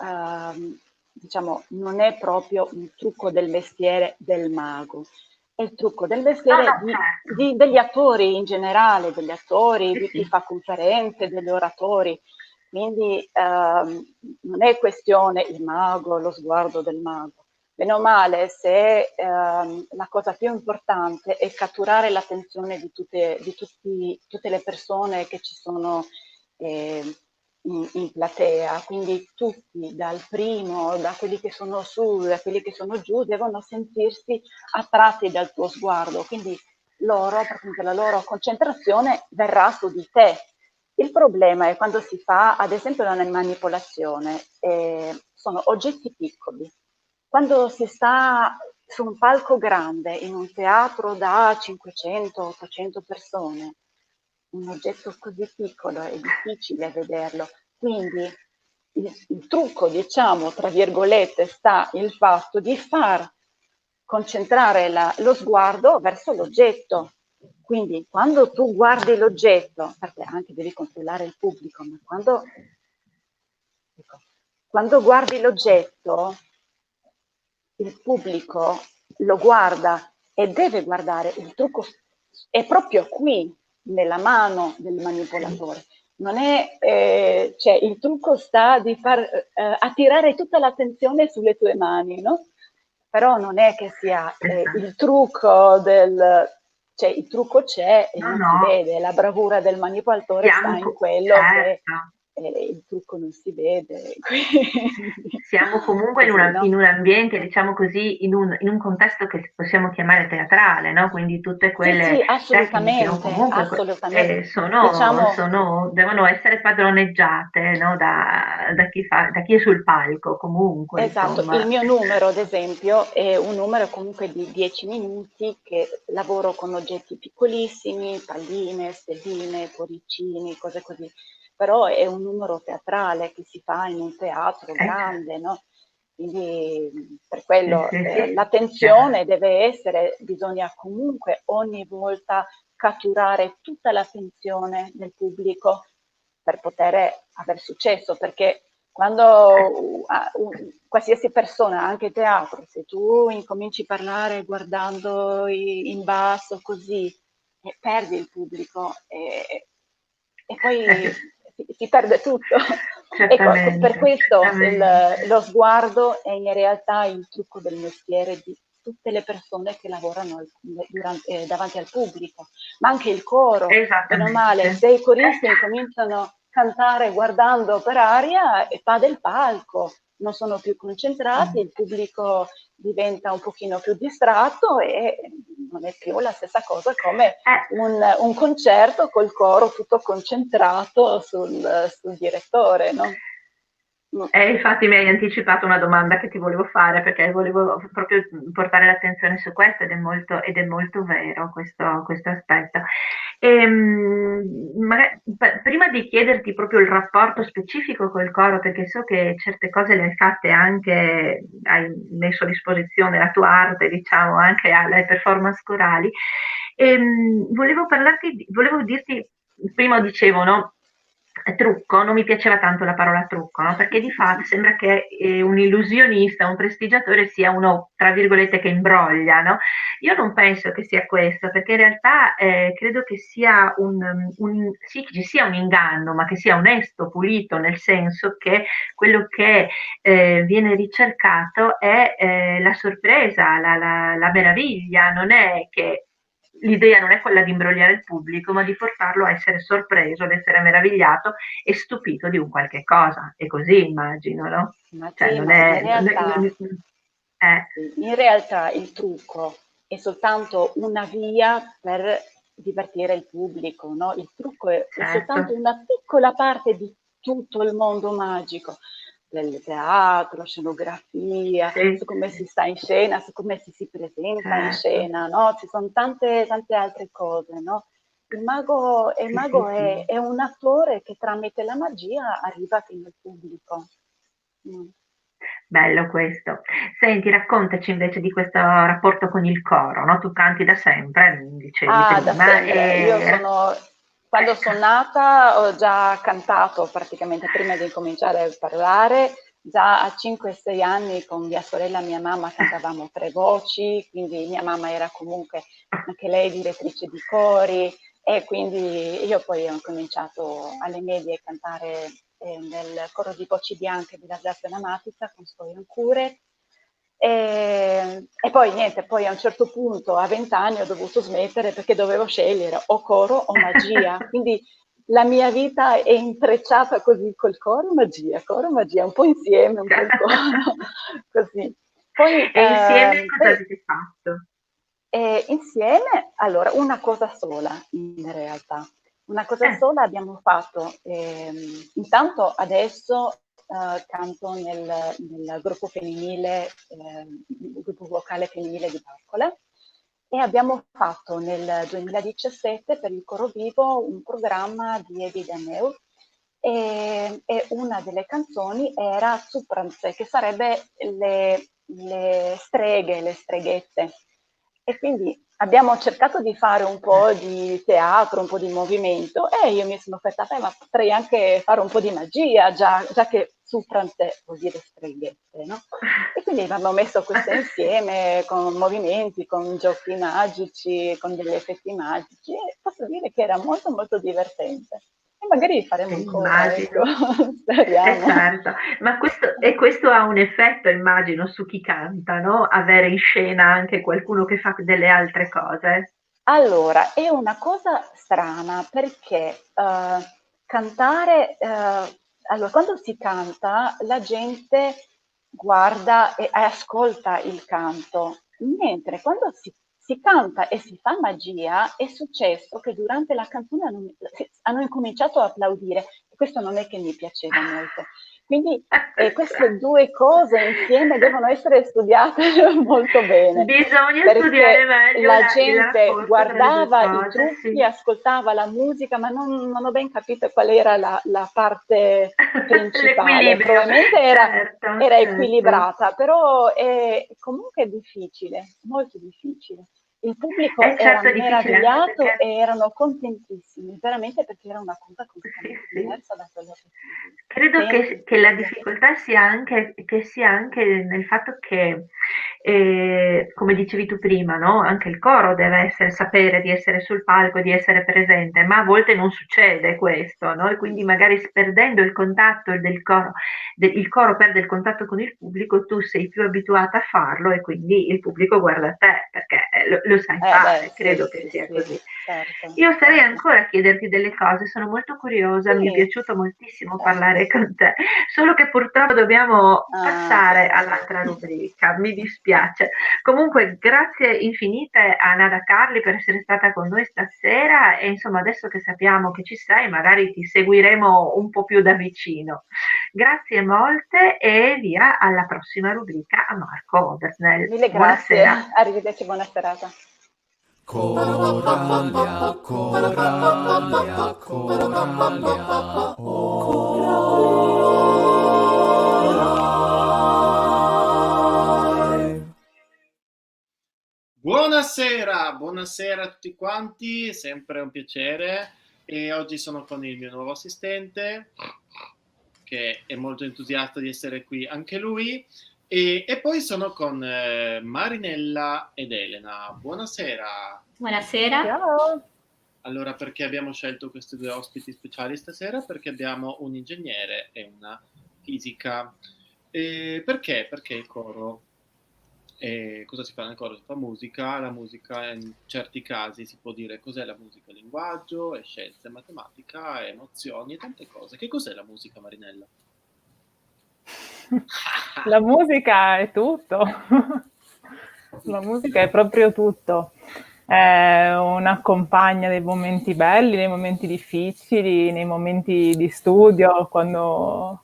diciamo, non è proprio un trucco del mestiere del mago, è il trucco del No, no, mestiere certo. degli attori in generale, degli attori, Sì, di chi sì. fa conferenze, degli oratori. Quindi non è questione il mago, lo sguardo del mago. Bene o male, se la cosa più importante è catturare l'attenzione di tutte le persone che ci sono eh, in platea, quindi tutti, dal primo, da quelli che sono su, da quelli che sono giù, devono sentirsi attratti dal tuo sguardo, quindi loro, praticamente la loro concentrazione verrà su di te. Il problema è quando si fa, ad esempio, la manipolazione, sono oggetti piccoli, quando si sta su un palco grande, in un teatro da 500-800 persone, un oggetto così piccolo è difficile vederlo. Quindi il trucco, diciamo, tra virgolette, sta il fatto di far concentrare lo sguardo verso l'oggetto. Quindi quando tu guardi l'oggetto, perché anche devi controllare il pubblico, ma quando guardi l'oggetto, il pubblico lo guarda e deve guardare. Il trucco è proprio qui, nella mano del manipolatore. Non è, cioè, il trucco sta di far attirare tutta l'attenzione sulle tue mani, no? Però non è che sia il trucco cioè il trucco c'è e No, non si no, vede, la bravura del manipolatore sta in quello che certo. il trucco non si vede, quindi Siamo comunque così, no? in un ambiente, diciamo così, in un contesto che possiamo chiamare teatrale, no? Quindi tutte Sì, quelle sì, tecniche o assolutamente, comunque assolutamente. Diciamo, devono essere padroneggiate, no? Da chi è sul palco, comunque, esatto, il insomma. mio numero, ad esempio, è un numero comunque di 10 minuti che lavoro con oggetti piccolissimi, palline, stelline, cuoricini, cose così. Però è un numero teatrale che si fa in un teatro Certo. grande, no? Quindi per Sì, quello sì, sì, chiaro. l'attenzione deve essere, bisogna comunque ogni volta catturare tutta l'attenzione del pubblico per poter avere successo, perché quando qualsiasi persona, anche teatro, se tu incominci a parlare guardando in basso così, perdi il pubblico e poi si perde tutto. Ecco, per Certamente, questo certamente. lo sguardo è in realtà il trucco del mestiere di tutte le persone che lavorano davanti al pubblico, ma anche il coro, bene o male, Esattamente. se i coristi incominciano a cantare guardando per aria e fa del palco, non sono più concentrati, il pubblico diventa un pochino più distratto e non è più la stessa cosa come un concerto col coro tutto concentrato sul direttore, no? Infatti mi hai anticipato una domanda che ti volevo fare perché volevo proprio portare l'attenzione su questo ed è molto vero questo aspetto. Prima di chiederti proprio il rapporto specifico col coro, perché so che certe cose le hai fatte anche, hai messo a disposizione la tua arte, diciamo, anche alle performance corali, volevo dirti, prima dicevo, no? Trucco, non mi piaceva tanto la parola trucco, no? Perché di fatto sembra che un illusionista, un prestigiatore sia uno, tra virgolette, che imbroglia, no? Io non penso che sia questo, perché in realtà credo che sia sì, che ci sia un inganno, ma che sia onesto, pulito, nel senso che quello che viene ricercato è la sorpresa, la meraviglia, non è che l'idea non è quella di imbrogliare il pubblico, ma di portarlo a essere sorpreso, ad essere meravigliato e stupito di un qualche cosa. E così immagino, no? Ma Cioè, sì, non ma è... eh, in realtà il trucco è soltanto una via per divertire il pubblico, no? Il trucco è soltanto certo, una piccola parte di tutto il mondo magico del teatro, scenografia, sì, su come si sta in scena, su come si presenta in certo, scena, no? Ci sono tante, tante altre cose, no? Il sì, sì, mago sì. è un attore che tramite la magia arriva fino al pubblico. Mm. Bello questo. Senti, raccontaci invece di questo rapporto con il coro, no? Tu canti da sempre, mi dicevi Ah, da prima, sempre. Quando ecco, sono nata ho già cantato praticamente prima di incominciare a parlare. Già a 5-6 anni con mia sorella e mia mamma cantavamo tre voci, quindi mia mamma era comunque anche lei direttrice di cori e quindi io poi ho cominciato alle medie a cantare nel coro di voci bianche della Grazia Matica con Storia Ancure. E poi niente, poi a un certo punto a 20 anni ho dovuto smettere perché dovevo scegliere o coro o magia, quindi la mia vita è intrecciata così col coro, magia, un po' insieme, un po' il coro, così. Poi, e insieme cosa avete fatto? insieme, allora, una cosa sola in realtà. Una cosa Eh, sola abbiamo fatto. Intanto adesso canto nel gruppo femminile, il gruppo vocale femminile di Barcola, e abbiamo fatto nel 2017 per il Coro Vivo un programma di Evi Daneu, e una delle canzoni era Supranze, che sarebbe le streghe, le streghette. E quindi abbiamo cercato di fare un po' di teatro, un po' di movimento, e io mi sono offerta, ma potrei anche fare un po' di magia, già che Supranze vuol dire streghette, no? E quindi abbiamo messo questo insieme con movimenti, con giochi magici, con degli effetti magici, e posso dire che era molto molto divertente. E magari faremo ancora, ecco, Immagino. speriamo. Certo, ma questo ha un effetto, immagino, su chi canta, no? Avere in scena anche qualcuno che fa delle altre cose. Allora, è una cosa strana perché cantare, allora, quando si canta la gente guarda e ascolta il canto, mentre quando si canta e si fa magia è successo che durante la canzone hanno incominciato a applaudire, e questo non è che mi piaceva molto. Quindi queste due cose insieme devono essere studiate molto bene, Bisogna studiare perché meglio la il gente rapporto tra le due guardava i cose, trucchi, sì. ascoltava la musica, ma non ho ben capito qual era la parte principale. L'equilibrio, Probabilmente certo, era certo. equilibrata, però comunque è difficile, molto difficile. Il pubblico era Certo, è difficile anche meravigliato perché e erano contentissimi, veramente, perché era una cosa sì, completamente sì. diversa da quello che si Credo sente. che la difficoltà sia anche nel fatto che, come dicevi tu prima, no? Anche il coro deve sapere di essere sul palco, di essere presente, ma a volte non succede questo, no? E quindi magari perdendo il contatto del coro, il coro perde il contatto con il pubblico, tu sei più abituata a farlo e quindi il pubblico guarda te perché lo sai fare, credo che Sì, sia sì, così. certo, Io sarei certo. ancora a chiederti delle cose, sono molto curiosa, mi è Sì, piaciuto moltissimo certo. parlare con te, solo che purtroppo dobbiamo Ah, passare peccato. all'altra rubrica, mi dispiace. Comunque, grazie infinite a Nada Carli per essere stata con noi stasera e insomma adesso che sappiamo che ci sei, magari ti seguiremo un po' più da vicino. Grazie molte e via alla prossima rubrica a Marco Obersnell. Mille grazie, Buonasera. arrivederci, buona serata. Coralia, Coralia, Coralia, Coralia. Buonasera a tutti quanti, è sempre un piacere e oggi sono con il mio nuovo assistente che è molto entusiasta di essere qui anche lui e poi sono con Marinella ed Elena. Buonasera. Buonasera. Ciao. Allora, perché abbiamo scelto questi due ospiti speciali stasera? Perché abbiamo un ingegnere e una fisica. Perché? Perché il coro. Cosa si fa nel coro? Si fa musica, la musica in certi casi si può dire cos'è la musica, linguaggio, è scienza, è matematica, è emozioni e tante cose. Che cos'è la musica, Marinella? La musica è tutto, la musica è proprio tutto, è una compagna dei momenti belli, nei momenti difficili, nei momenti di studio, quando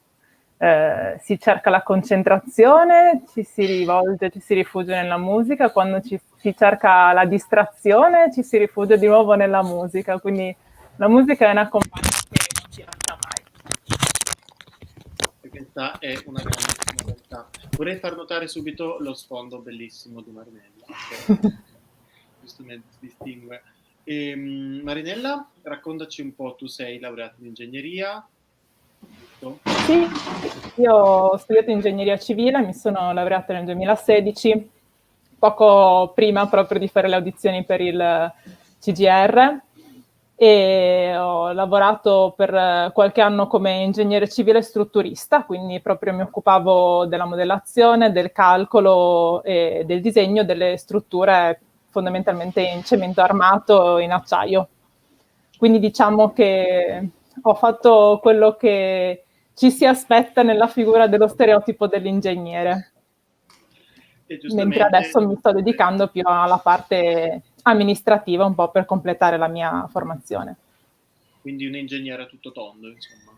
si cerca la concentrazione, ci si rivolge, ci si rifugia nella musica, quando si cerca la distrazione ci si rifugia di nuovo nella musica, quindi la musica è una compagna che non ci lascia mai. Questa è una grandissima realtà. Vorrei far notare subito lo sfondo bellissimo di Marinella, che giustamente si distingue. Marinella, raccontaci un po', tu sei laureata in ingegneria, giusto? Sì, io ho studiato ingegneria civile, mi sono laureata nel 2016, poco prima proprio di fare le audizioni per il CGR, e ho lavorato per qualche anno come ingegnere civile strutturista, quindi proprio mi occupavo della modellazione, del calcolo e del disegno delle strutture fondamentalmente in cemento armato e in acciaio. Quindi diciamo che ho fatto quello che ci si aspetta nella figura dello stereotipo dell'ingegnere. Mentre adesso mi sto dedicando più alla parte amministrativa, un po' per completare la mia formazione. Quindi un ingegnere a tutto tondo, insomma.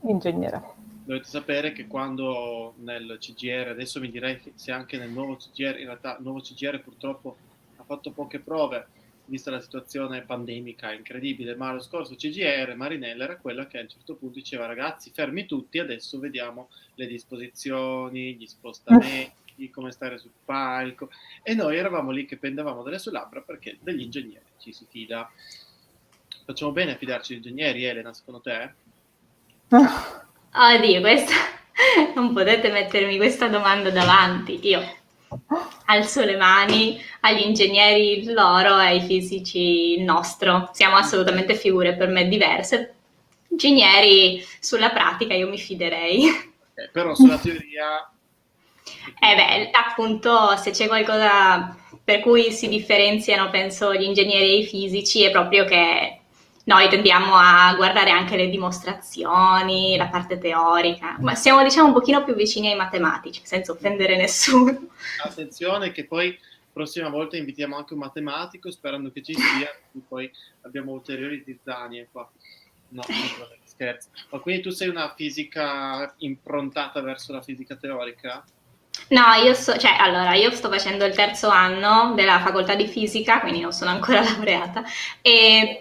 Ingegnere. dovete sapere che quando nel CGR, adesso mi direi se anche nel nuovo CGR, in realtà il nuovo CGR purtroppo ha fatto poche prove, vista la situazione pandemica incredibile, ma lo scorso CGR Marinella era quella che a un certo punto diceva: ragazzi, fermi tutti, adesso vediamo le disposizioni, gli spostamenti, come stare sul palco, e noi eravamo lì che pendevamo dalle sue labbra perché degli ingegneri ci si fida. Facciamo bene a fidarci degli ingegneri, Elena, secondo te? Oddio, questa... non potete mettermi questa domanda davanti. Io alzo le mani agli ingegneri loro e ai fisici il nostro. Siamo assolutamente figure per me diverse. Ingegneri, sulla pratica io mi fiderei. Però sulla teoria... Appunto, se c'è qualcosa per cui si differenziano, penso, gli ingegneri e i fisici, è proprio che noi tendiamo a guardare anche le dimostrazioni, la parte teorica, ma siamo, diciamo, un pochino più vicini ai matematici, senza offendere nessuno. Attenzione che poi prossima volta invitiamo anche un matematico, sperando che ci sia, poi abbiamo ulteriori zizzanie qua. No, scherzo. Ma quindi tu sei una fisica improntata verso la fisica teorica? No, io sto facendo il terzo anno della facoltà di fisica, quindi non sono ancora laureata,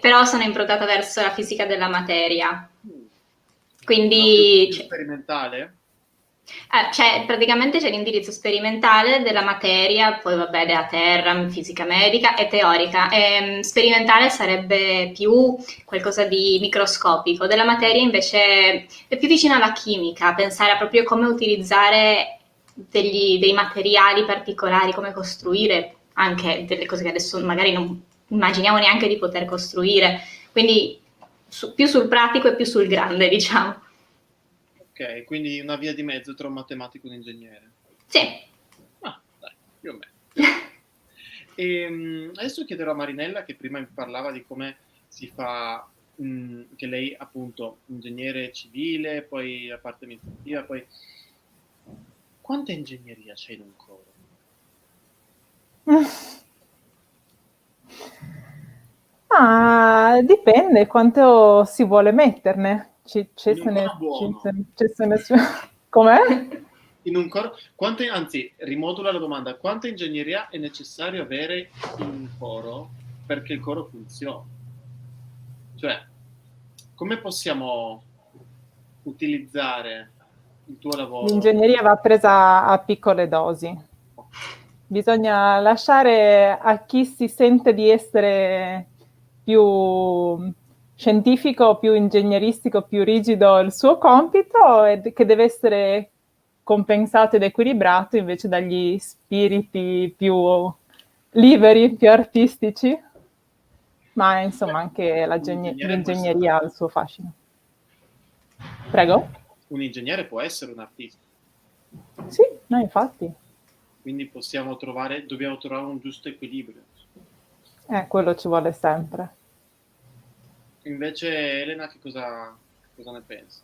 però sono improntata verso la fisica della materia. Quindi... sperimentale? praticamente c'è l'indirizzo sperimentale della materia, poi vabbè della terra, fisica medica e teorica. Sperimentale sarebbe più qualcosa di microscopico, della materia invece è più vicino alla chimica, pensare a proprio come utilizzare dei materiali particolari, come costruire anche delle cose che adesso magari non immaginiamo neanche di poter costruire, quindi più sul pratico e più sul grande, diciamo. Ok, quindi una via di mezzo tra un matematico e un ingegnere. Sì. Ah, dai, più o meno. Adesso chiederò a Marinella, che prima mi parlava di come si fa, che lei appunto ingegnere civile, poi la parte amministrativa, poi... Quanta ingegneria c'è in un coro? Dipende quanto si vuole metterne. Com'è? In un coro, anzi, rimodula la domanda: quanta ingegneria è necessario avere in un coro perché il coro funzioni? Cioè, come possiamo utilizzare il tuo lavoro? L'ingegneria va presa a piccole dosi. Bisogna lasciare a chi si sente di essere più scientifico, più ingegneristico, più rigido il suo compito, e che deve essere compensato ed equilibrato invece dagli spiriti più liberi, più artistici, ma insomma anche l'ingegneria ha il suo fascino. Prego? Un ingegnere può essere un artista. Sì, no, infatti. Quindi dobbiamo trovare un giusto equilibrio. Quello ci vuole sempre. Invece, Elena, che cosa ne pensi?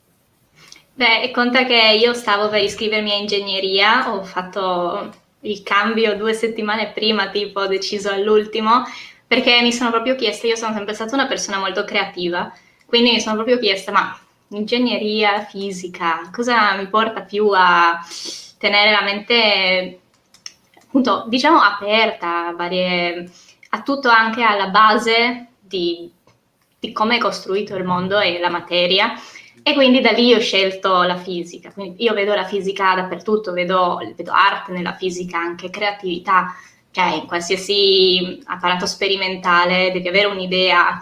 Beh, conta che io stavo per iscrivermi a ingegneria, ho fatto il cambio 2 settimane prima, tipo ho deciso all'ultimo, perché mi sono proprio chiesta, io sono sempre stata una persona molto creativa, quindi mi sono proprio chiesta, ma ingegneria, fisica, cosa mi porta più a tenere la mente, appunto, diciamo aperta a tutto, anche alla base di come è costruito il mondo e la materia. E quindi da lì ho scelto la fisica. Quindi io vedo la fisica dappertutto, vedo arte nella fisica, anche creatività. Cioè, in qualsiasi apparato sperimentale devi avere un'idea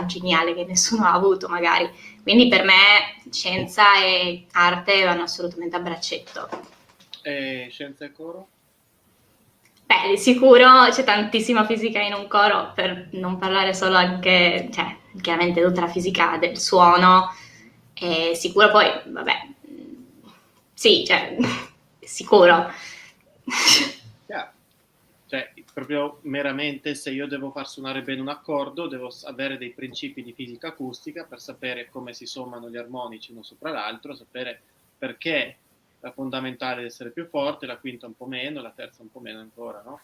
geniale che nessuno ha avuto magari. Quindi per me scienza e arte vanno assolutamente a braccetto. E scienza e coro? Beh, di sicuro c'è tantissima fisica in un coro, per non parlare solo anche, cioè, chiaramente tutta la fisica del suono, e sicuro poi, vabbè, sì, cioè, sicuro. Chiaro. Cioè, proprio meramente, se io devo far suonare bene un accordo, devo avere dei principi di fisica acustica per sapere come si sommano gli armonici uno sopra l'altro, sapere perché la fondamentale deve essere più forte, la quinta un po' meno, la terza un po' meno ancora, no?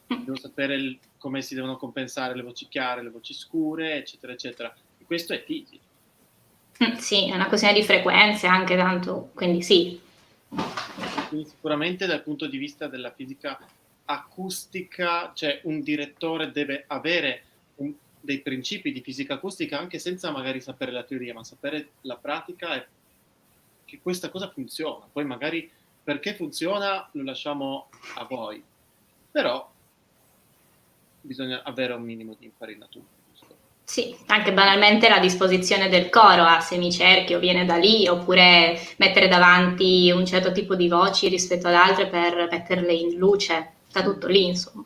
Devo sapere come si devono compensare le voci chiare, le voci scure, eccetera, eccetera. E questo è fisico. Sì, è una questione di frequenze anche tanto, quindi sì. Quindi sicuramente dal punto di vista della fisica acustica, cioè un direttore deve avere dei principi di fisica acustica anche senza magari sapere la teoria, ma sapere la pratica e che questa cosa funziona. Poi magari perché funziona lo lasciamo a voi, però bisogna avere un minimo di infarinatura. Sì, anche banalmente la disposizione del coro a semicerchio viene da lì, oppure mettere davanti un certo tipo di voci rispetto ad altre per metterle in luce, sta tutto lì, insomma.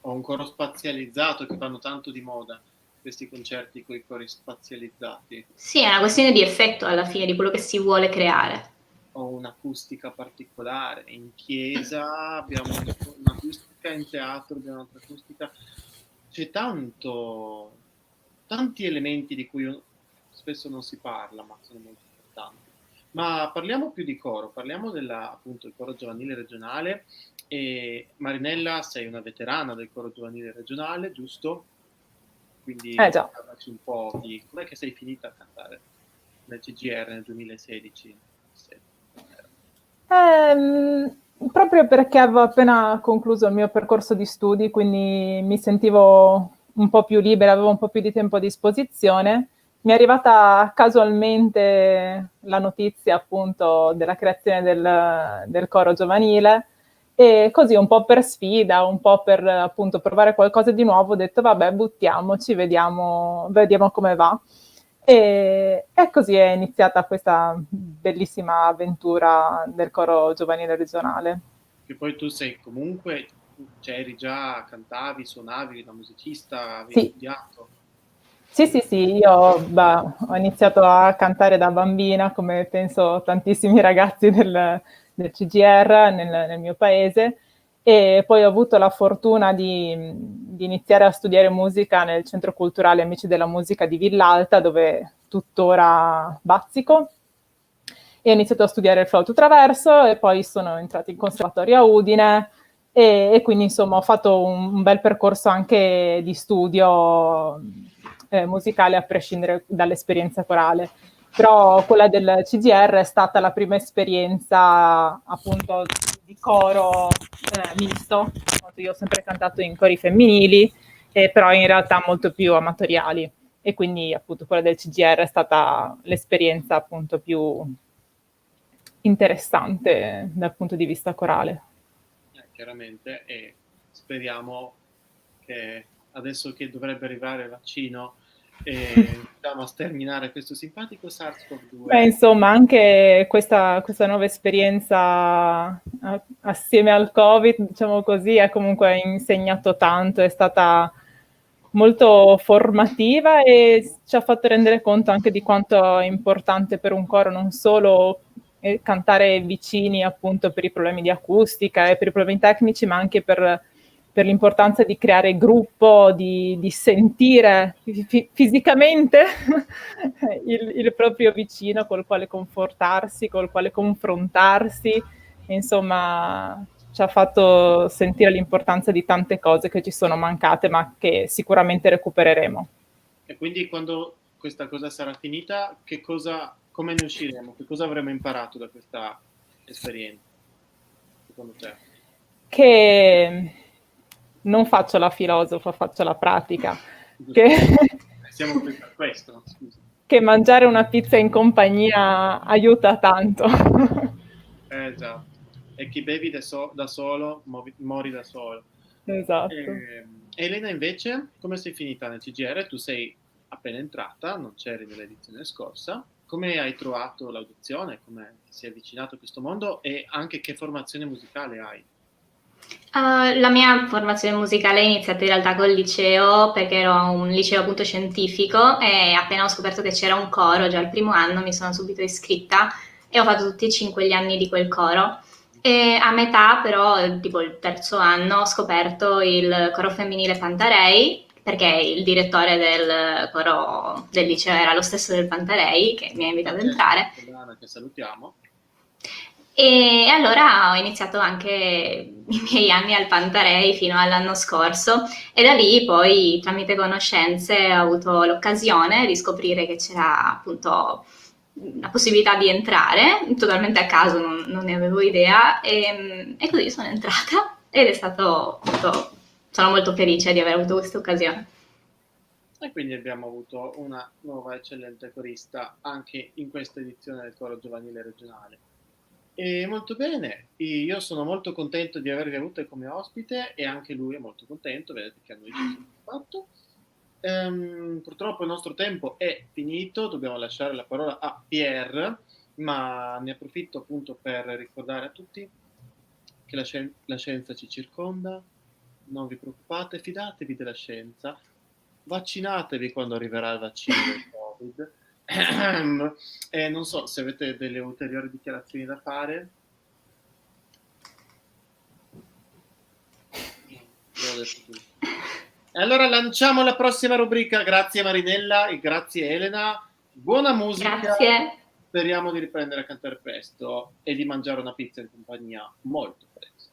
Ho un coro spazializzato che fanno tanto di moda, questi concerti con i cori spazializzati. Sì, è una questione di effetto alla fine, di quello che si vuole creare. Ho un'acustica particolare, in chiesa abbiamo un'acustica, in teatro abbiamo un'altra acustica. C'è tanti elementi di cui spesso non si parla, ma sono molto importanti. Ma parliamo più di coro, parliamo appunto del coro giovanile regionale. E Marinella, sei una veterana del coro giovanile regionale, giusto? Quindi Già. parlaci un po' di com'è che sei finita a cantare nel CGR nel 2016. Proprio perché avevo appena concluso il mio percorso di studi, quindi mi sentivo un po' più libera, avevo un po' più di tempo a disposizione. Mi è arrivata casualmente la notizia appunto della creazione del coro giovanile e così un po' per sfida, un po' per appunto provare qualcosa di nuovo, ho detto vabbè buttiamoci, vediamo come va. E così è iniziata questa bellissima avventura del coro giovanile regionale. Che poi tu sei comunque, cioè eri già, cantavi, suonavi, una musicista, avevi studiato. Sì, io ho iniziato a cantare da bambina, come penso tantissimi ragazzi del CGR nel mio paese, e poi ho avuto la fortuna di iniziare a studiare musica nel Centro Culturale Amici della Musica di Villalta, dove tuttora bazzico, e ho iniziato a studiare il flauto traverso e poi sono entrata in conservatorio a Udine e quindi insomma ho fatto un bel percorso anche di studio musicale a prescindere dall'esperienza corale. Però quella del CGR è stata la prima esperienza appunto di coro misto. Io ho sempre cantato in cori femminili, però in realtà molto più amatoriali, e quindi appunto quella del CGR è stata l'esperienza appunto più interessante dal punto di vista corale. Chiaramente, e speriamo che adesso che dovrebbe arrivare il vaccino riusciamo a sterminare questo simpatico SARS-CoV-2. Insomma, anche questa nuova esperienza assieme al Covid, diciamo così, ha comunque insegnato tanto, è stata molto formativa e ci ha fatto rendere conto anche di quanto è importante per un coro non solo cantare vicini appunto per i problemi di acustica e per i problemi tecnici, ma anche per l'importanza di creare gruppo, di sentire fisicamente il proprio vicino col quale confortarsi, col quale confrontarsi. Insomma, ci ha fatto sentire l'importanza di tante cose che ci sono mancate, ma che sicuramente recupereremo. E quindi quando questa cosa sarà finita, come ne usciremo? Che cosa avremo imparato da questa esperienza, secondo te? Che non faccio la filosofa, faccio la pratica. Siamo qui per questo, scusa. Che mangiare una pizza in compagnia aiuta tanto. Esatto. E chi bevi da solo, mori da solo. Esatto. Elena, invece, come sei finita nel CGR? Tu sei appena entrata, non c'eri nell'edizione scorsa. Come hai trovato l'audizione? Come ti sei avvicinato a questo mondo? E anche che formazione musicale hai? La mia formazione musicale è iniziata in realtà col liceo, perché ero a un liceo appunto scientifico, e appena ho scoperto che c'era un coro già il primo anno mi sono subito iscritta e ho fatto tutti e 5 gli anni di quel coro. E a metà però, tipo il terzo anno, ho scoperto il coro femminile Pantarei, perché il direttore del coro del liceo era lo stesso del Pantarei, che mi ha invitato ad entrare. Che salutiamo. E allora ho iniziato anche i miei anni al Pantarei fino all'anno scorso e da lì poi tramite conoscenze ho avuto l'occasione di scoprire che c'era appunto la possibilità di entrare, totalmente a caso, non ne avevo idea e così sono entrata ed è stato appunto, sono molto felice di aver avuto questa occasione. E quindi abbiamo avuto una nuova eccellente corista anche in questa edizione del coro giovanile regionale. E molto bene, io sono molto contento di avervi avute come ospite e anche lui è molto contento, vedete che a noi ci sono fatto. Purtroppo il nostro tempo è finito, dobbiamo lasciare la parola a Pierre, ma ne approfitto appunto per ricordare a tutti che la scienza ci circonda, non vi preoccupate, fidatevi della scienza, vaccinatevi quando arriverà il vaccino del Covid. E non so se avete delle ulteriori dichiarazioni da fare. L'ho detto tutto. E allora lanciamo la prossima rubrica. Grazie Marinella e grazie Elena. Buona musica. Grazie. Speriamo di riprendere a cantare presto e di mangiare una pizza in compagnia molto presto.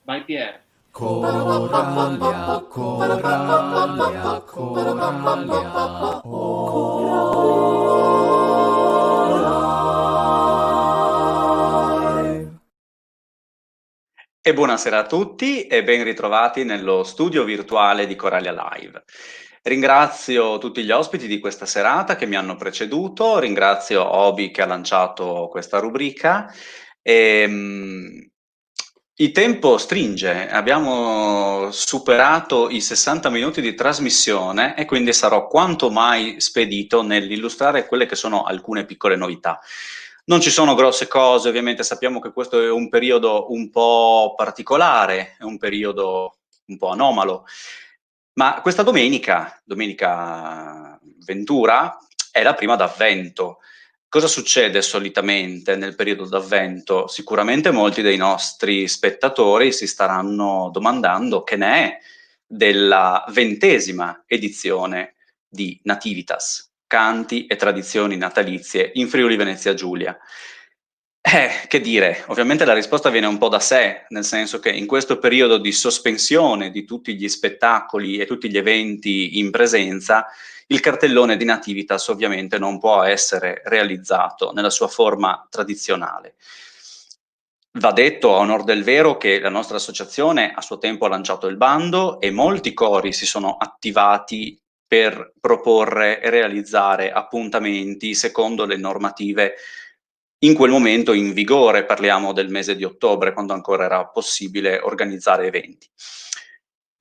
Vai Pierre. Coralia, Coralia, Coralia, E buonasera a tutti e ben ritrovati nello studio virtuale di Coralia Live. Ringrazio tutti gli ospiti di questa serata che mi hanno preceduto, ringrazio Obi che ha lanciato questa rubrica. Il tempo stringe, abbiamo superato i 60 minuti di trasmissione e quindi sarò quanto mai spedito nell'illustrare quelle che sono alcune piccole novità. Non ci sono grosse cose, ovviamente sappiamo che questo è un periodo un po' particolare, è un periodo un po' anomalo, ma questa domenica 21, è la prima d'Avvento. Cosa succede solitamente nel periodo d'Avvento? Sicuramente molti dei nostri spettatori si staranno domandando che ne è della 20ª edizione di Nativitas, canti e tradizioni natalizie in Friuli Venezia Giulia. Che dire, ovviamente la risposta viene un po' da sé, nel senso che in questo periodo di sospensione di tutti gli spettacoli e tutti gli eventi in presenza, il cartellone di Nativitas ovviamente non può essere realizzato nella sua forma tradizionale. Va detto a onor del vero che la nostra associazione a suo tempo ha lanciato il bando e molti cori si sono attivati per proporre e realizzare appuntamenti secondo le normative in quel momento in vigore, parliamo del mese di ottobre, quando ancora era possibile organizzare eventi.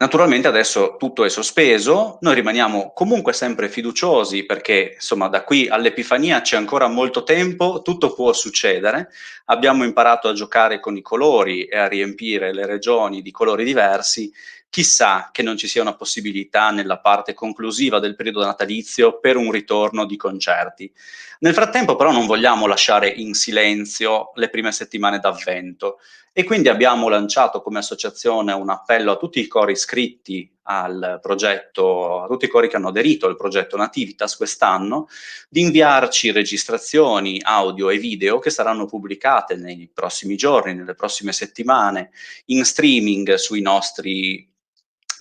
Naturalmente adesso tutto è sospeso, noi rimaniamo comunque sempre fiduciosi perché insomma da qui all'Epifania c'è ancora molto tempo, tutto può succedere, abbiamo imparato a giocare con i colori e a riempire le regioni di colori diversi, chissà che non ci sia una possibilità nella parte conclusiva del periodo natalizio per un ritorno di concerti. Nel frattempo però non vogliamo lasciare in silenzio le prime settimane d'Avvento e quindi abbiamo lanciato come associazione un appello a tutti i cori iscritti al progetto, a tutti i cori che hanno aderito al progetto Nativitas quest'anno, di inviarci registrazioni audio e video che saranno pubblicate nei prossimi giorni, nelle prossime settimane, in streaming sui nostri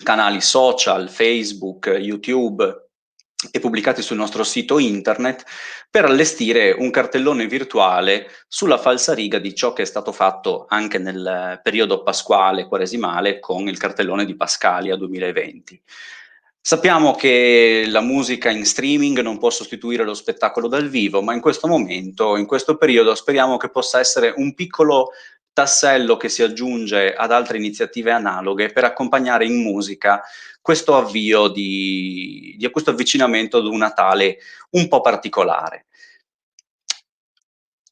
canali social, Facebook, YouTube e pubblicati sul nostro sito internet per allestire un cartellone virtuale sulla falsariga di ciò che è stato fatto anche nel periodo pasquale quaresimale con il cartellone di Pascalia 2020. Sappiamo che la musica in streaming non può sostituire lo spettacolo dal vivo, ma in questo momento, in questo periodo, speriamo che possa essere un piccolo tassello che si aggiunge ad altre iniziative analoghe per accompagnare in musica questo avvio di questo avvicinamento ad un Natale un po' particolare.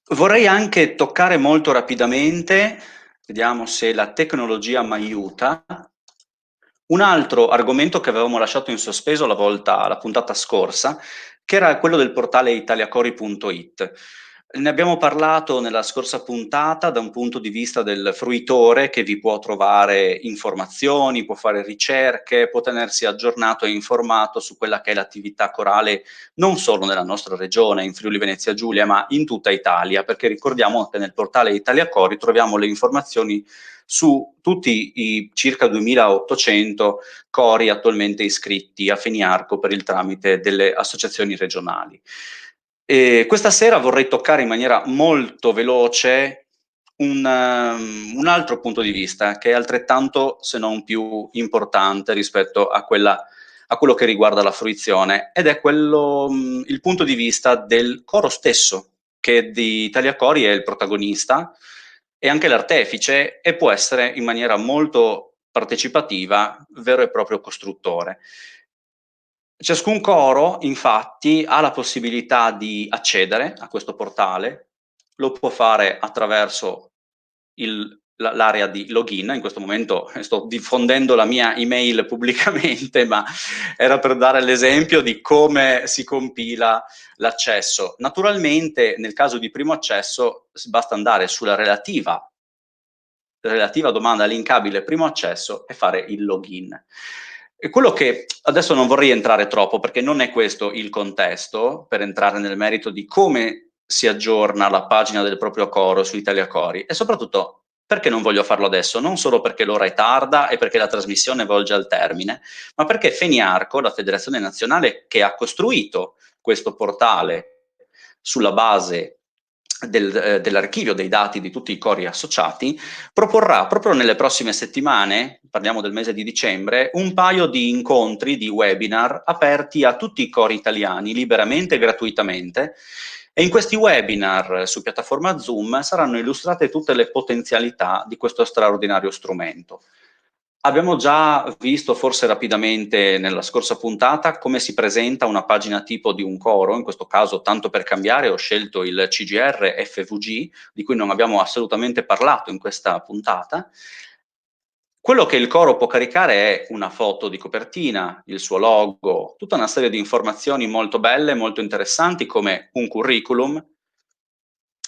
Vorrei anche toccare molto rapidamente, vediamo se la tecnologia mi aiuta, un altro argomento che avevamo lasciato in sospeso la puntata scorsa, che era quello del portale italiacori.it. Ne abbiamo parlato nella scorsa puntata da un punto di vista del fruitore che vi può trovare informazioni, può fare ricerche, può tenersi aggiornato e informato su quella che è l'attività corale non solo nella nostra regione, in Friuli Venezia Giulia, ma in tutta Italia, perché ricordiamo che nel portale Italia Cori troviamo le informazioni su tutti i circa 2800 cori attualmente iscritti a Feniarco per il tramite delle associazioni regionali. E questa sera vorrei toccare in maniera molto veloce un altro punto di vista che è altrettanto, se non più importante rispetto a quello che riguarda la fruizione, ed è quello, il punto di vista del coro stesso, che di Italia Cori è il protagonista e anche l'artefice, e può essere in maniera molto partecipativa vero e proprio costruttore. Ciascun coro, infatti, ha la possibilità di accedere a questo portale, lo può fare attraverso l'area di login. In questo momento sto diffondendo la mia email pubblicamente, ma era per dare l'esempio di come si compila l'accesso. Naturalmente, nel caso di primo accesso, basta andare sulla relativa domanda linkabile primo accesso e fare il login. E quello che adesso non vorrei entrare troppo, perché non è questo il contesto per entrare nel merito di come si aggiorna la pagina del proprio coro su Italia Cori, e soprattutto perché non voglio farlo adesso, non solo perché l'ora è tarda e perché la trasmissione volge al termine, ma perché Feniarco, la federazione nazionale che ha costruito questo portale sulla base dell'archivio dei dati di tutti i cori associati, proporrà proprio nelle prossime settimane, parliamo del mese di dicembre, un paio di incontri, di webinar aperti a tutti i cori italiani, liberamente e gratuitamente, e in questi webinar su piattaforma Zoom saranno illustrate tutte le potenzialità di questo straordinario strumento. Abbiamo già visto forse rapidamente nella scorsa puntata come si presenta una pagina tipo di un coro. In questo caso, tanto per cambiare, ho scelto il CGR FVG, di cui non abbiamo assolutamente parlato in questa puntata. Quello che il coro può caricare è una foto di copertina, il suo logo, tutta una serie di informazioni molto belle, molto interessanti, come un curriculum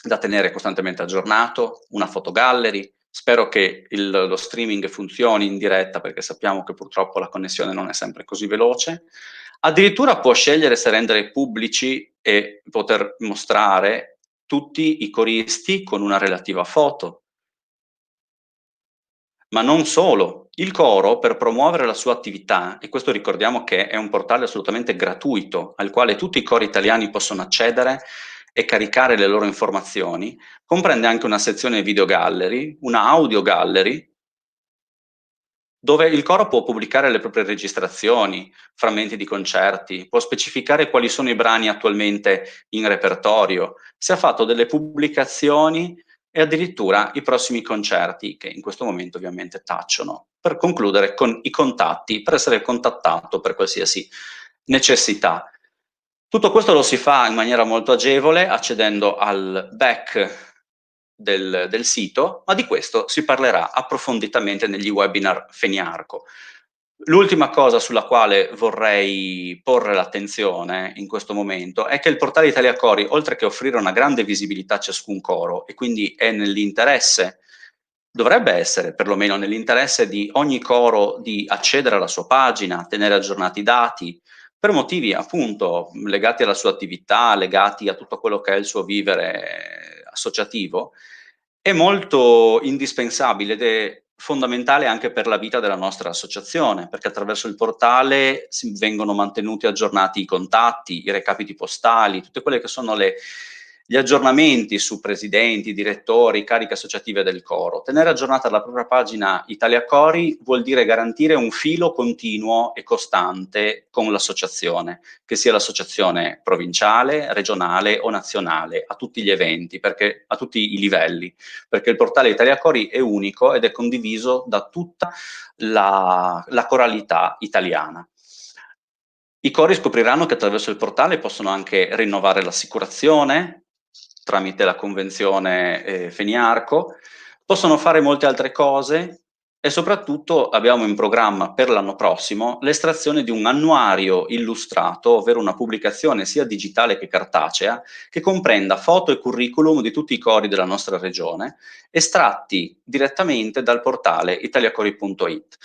da tenere costantemente aggiornato, una fotogallery. Spero che lo streaming funzioni in diretta, perché sappiamo che purtroppo la connessione non è sempre così veloce. Addirittura può scegliere se rendere pubblici e poter mostrare tutti i coristi con una relativa foto. Ma non solo, il coro, per promuovere la sua attività, e questo ricordiamo che è un portale assolutamente gratuito al quale tutti i cori italiani possono accedere e caricare le loro informazioni, comprende anche una sezione video gallery, una audio gallery, dove il coro può pubblicare le proprie registrazioni, frammenti di concerti, può specificare quali sono i brani attualmente in repertorio, se ha fatto delle pubblicazioni e addirittura i prossimi concerti, che in questo momento ovviamente tacciono, per concludere con i contatti, per essere contattato per qualsiasi necessità. Tutto questo lo si fa in maniera molto agevole accedendo al back del sito, ma di questo si parlerà approfonditamente negli webinar Feniarco. L'ultima cosa sulla quale vorrei porre l'attenzione in questo momento è che il portale Italia Cori, oltre che offrire una grande visibilità a ciascun coro, e quindi è nell'interesse, dovrebbe essere perlomeno nell'interesse di ogni coro di accedere alla sua pagina, tenere aggiornati i dati, per motivi appunto legati alla sua attività, legati a tutto quello che è il suo vivere associativo, è molto indispensabile ed è fondamentale anche per la vita della nostra associazione, perché attraverso il portale vengono mantenuti aggiornati i contatti, i recapiti postali, tutte quelle che sono gli aggiornamenti su presidenti, direttori, cariche associative del coro. Tenere aggiornata la propria pagina Italia Cori vuol dire garantire un filo continuo e costante con l'associazione, che sia l'associazione provinciale, regionale o nazionale, a tutti gli eventi, a tutti i livelli, perché il portale Italia Cori è unico ed è condiviso da tutta la coralità italiana. I cori scopriranno che attraverso il portale possono anche rinnovare l'assicurazione tramite la convenzione Feniarco, possono fare molte altre cose e soprattutto abbiamo in programma per l'anno prossimo l'estrazione di un annuario illustrato, ovvero una pubblicazione sia digitale che cartacea, che comprenda foto e curriculum di tutti i cori della nostra regione, estratti direttamente dal portale italiacori.it.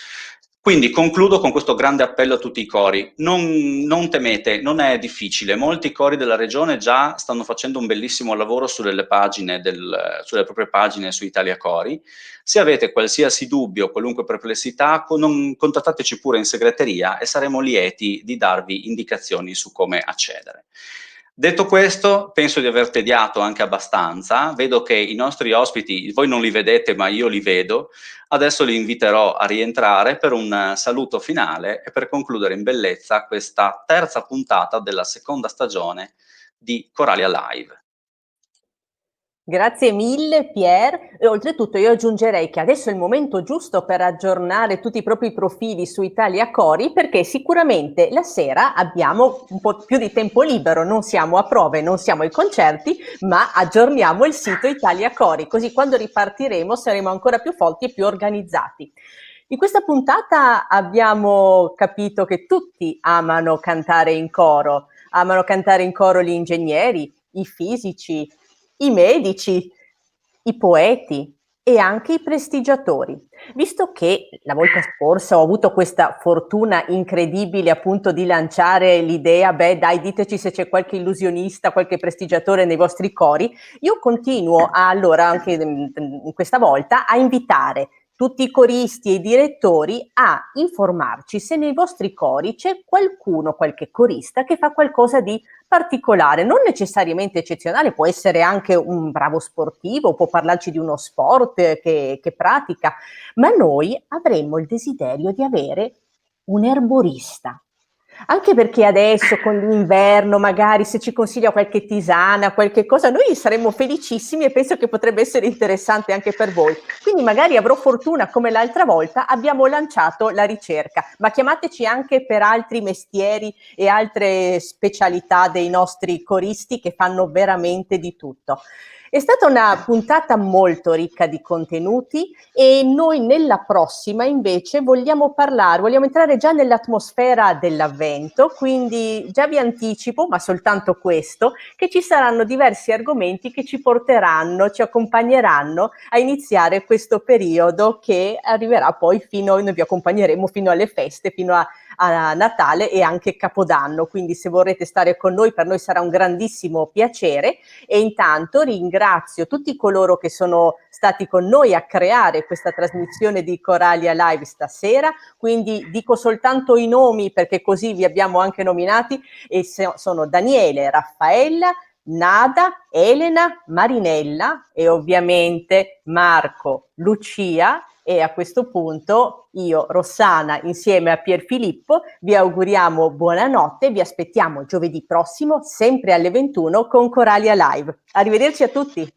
Quindi concludo con questo grande appello a tutti i cori: non temete, non è difficile, molti cori della regione già stanno facendo un bellissimo lavoro sulle proprie pagine su Italia Cori. Se avete qualsiasi dubbio, qualunque perplessità, contattateci pure in segreteria e saremo lieti di darvi indicazioni su come accedere. Detto questo, penso di aver tediato anche abbastanza. Vedo che i nostri ospiti, voi non li vedete ma io li vedo, adesso li inviterò a rientrare per un saluto finale e per concludere in bellezza questa terza puntata della seconda stagione di Coralia Live. Grazie mille Pier, e oltretutto io aggiungerei che adesso è il momento giusto per aggiornare tutti i propri profili su Italia Cori, perché sicuramente la sera abbiamo un po' più di tempo libero, non siamo a prove, non siamo ai concerti, ma aggiorniamo il sito Italia Cori, così quando ripartiremo saremo ancora più forti e più organizzati. In questa puntata abbiamo capito che tutti amano cantare in coro gli ingegneri, i fisici, i medici, i poeti e anche i prestigiatori. Visto che la volta scorsa ho avuto questa fortuna incredibile appunto di lanciare l'idea, dai, diteci se c'è qualche illusionista, qualche prestigiatore nei vostri cori, io continuo allora anche in questa volta a invitare tutti i coristi e i direttori a informarci se nei vostri cori c'è qualcuno, qualche corista che fa qualcosa di particolare, non necessariamente eccezionale, può essere anche un bravo sportivo, può parlarci di uno sport che pratica, ma noi avremmo il desiderio di avere un erborista. Anche perché adesso con l'inverno magari se ci consiglia qualche tisana, qualche cosa, noi saremmo felicissimi e penso che potrebbe essere interessante anche per voi. Quindi magari avrò fortuna come l'altra volta, abbiamo lanciato la ricerca, ma chiamateci anche per altri mestieri e altre specialità dei nostri coristi che fanno veramente di tutto. È stata una puntata molto ricca di contenuti e noi nella prossima invece vogliamo entrare già nell'atmosfera dell'avvento, quindi già vi anticipo, ma soltanto questo, che ci saranno diversi argomenti che ci accompagneranno a iniziare questo periodo che arriverà poi noi vi accompagneremo fino alle feste, fino a Natale e anche Capodanno, quindi se vorrete stare con noi per noi sarà un grandissimo piacere e intanto ringrazio tutti coloro che sono stati con noi a creare questa trasmissione di Coralia Live stasera, quindi dico soltanto i nomi perché così vi abbiamo anche nominati e sono Daniele, Raffaella, Nada, Elena, Marinella e ovviamente Marco, Lucia. E a questo punto io, Rossana, insieme a Pierfilippo, vi auguriamo buonanotte, vi aspettiamo giovedì prossimo, sempre alle 21 con Coralia Live. Arrivederci a tutti!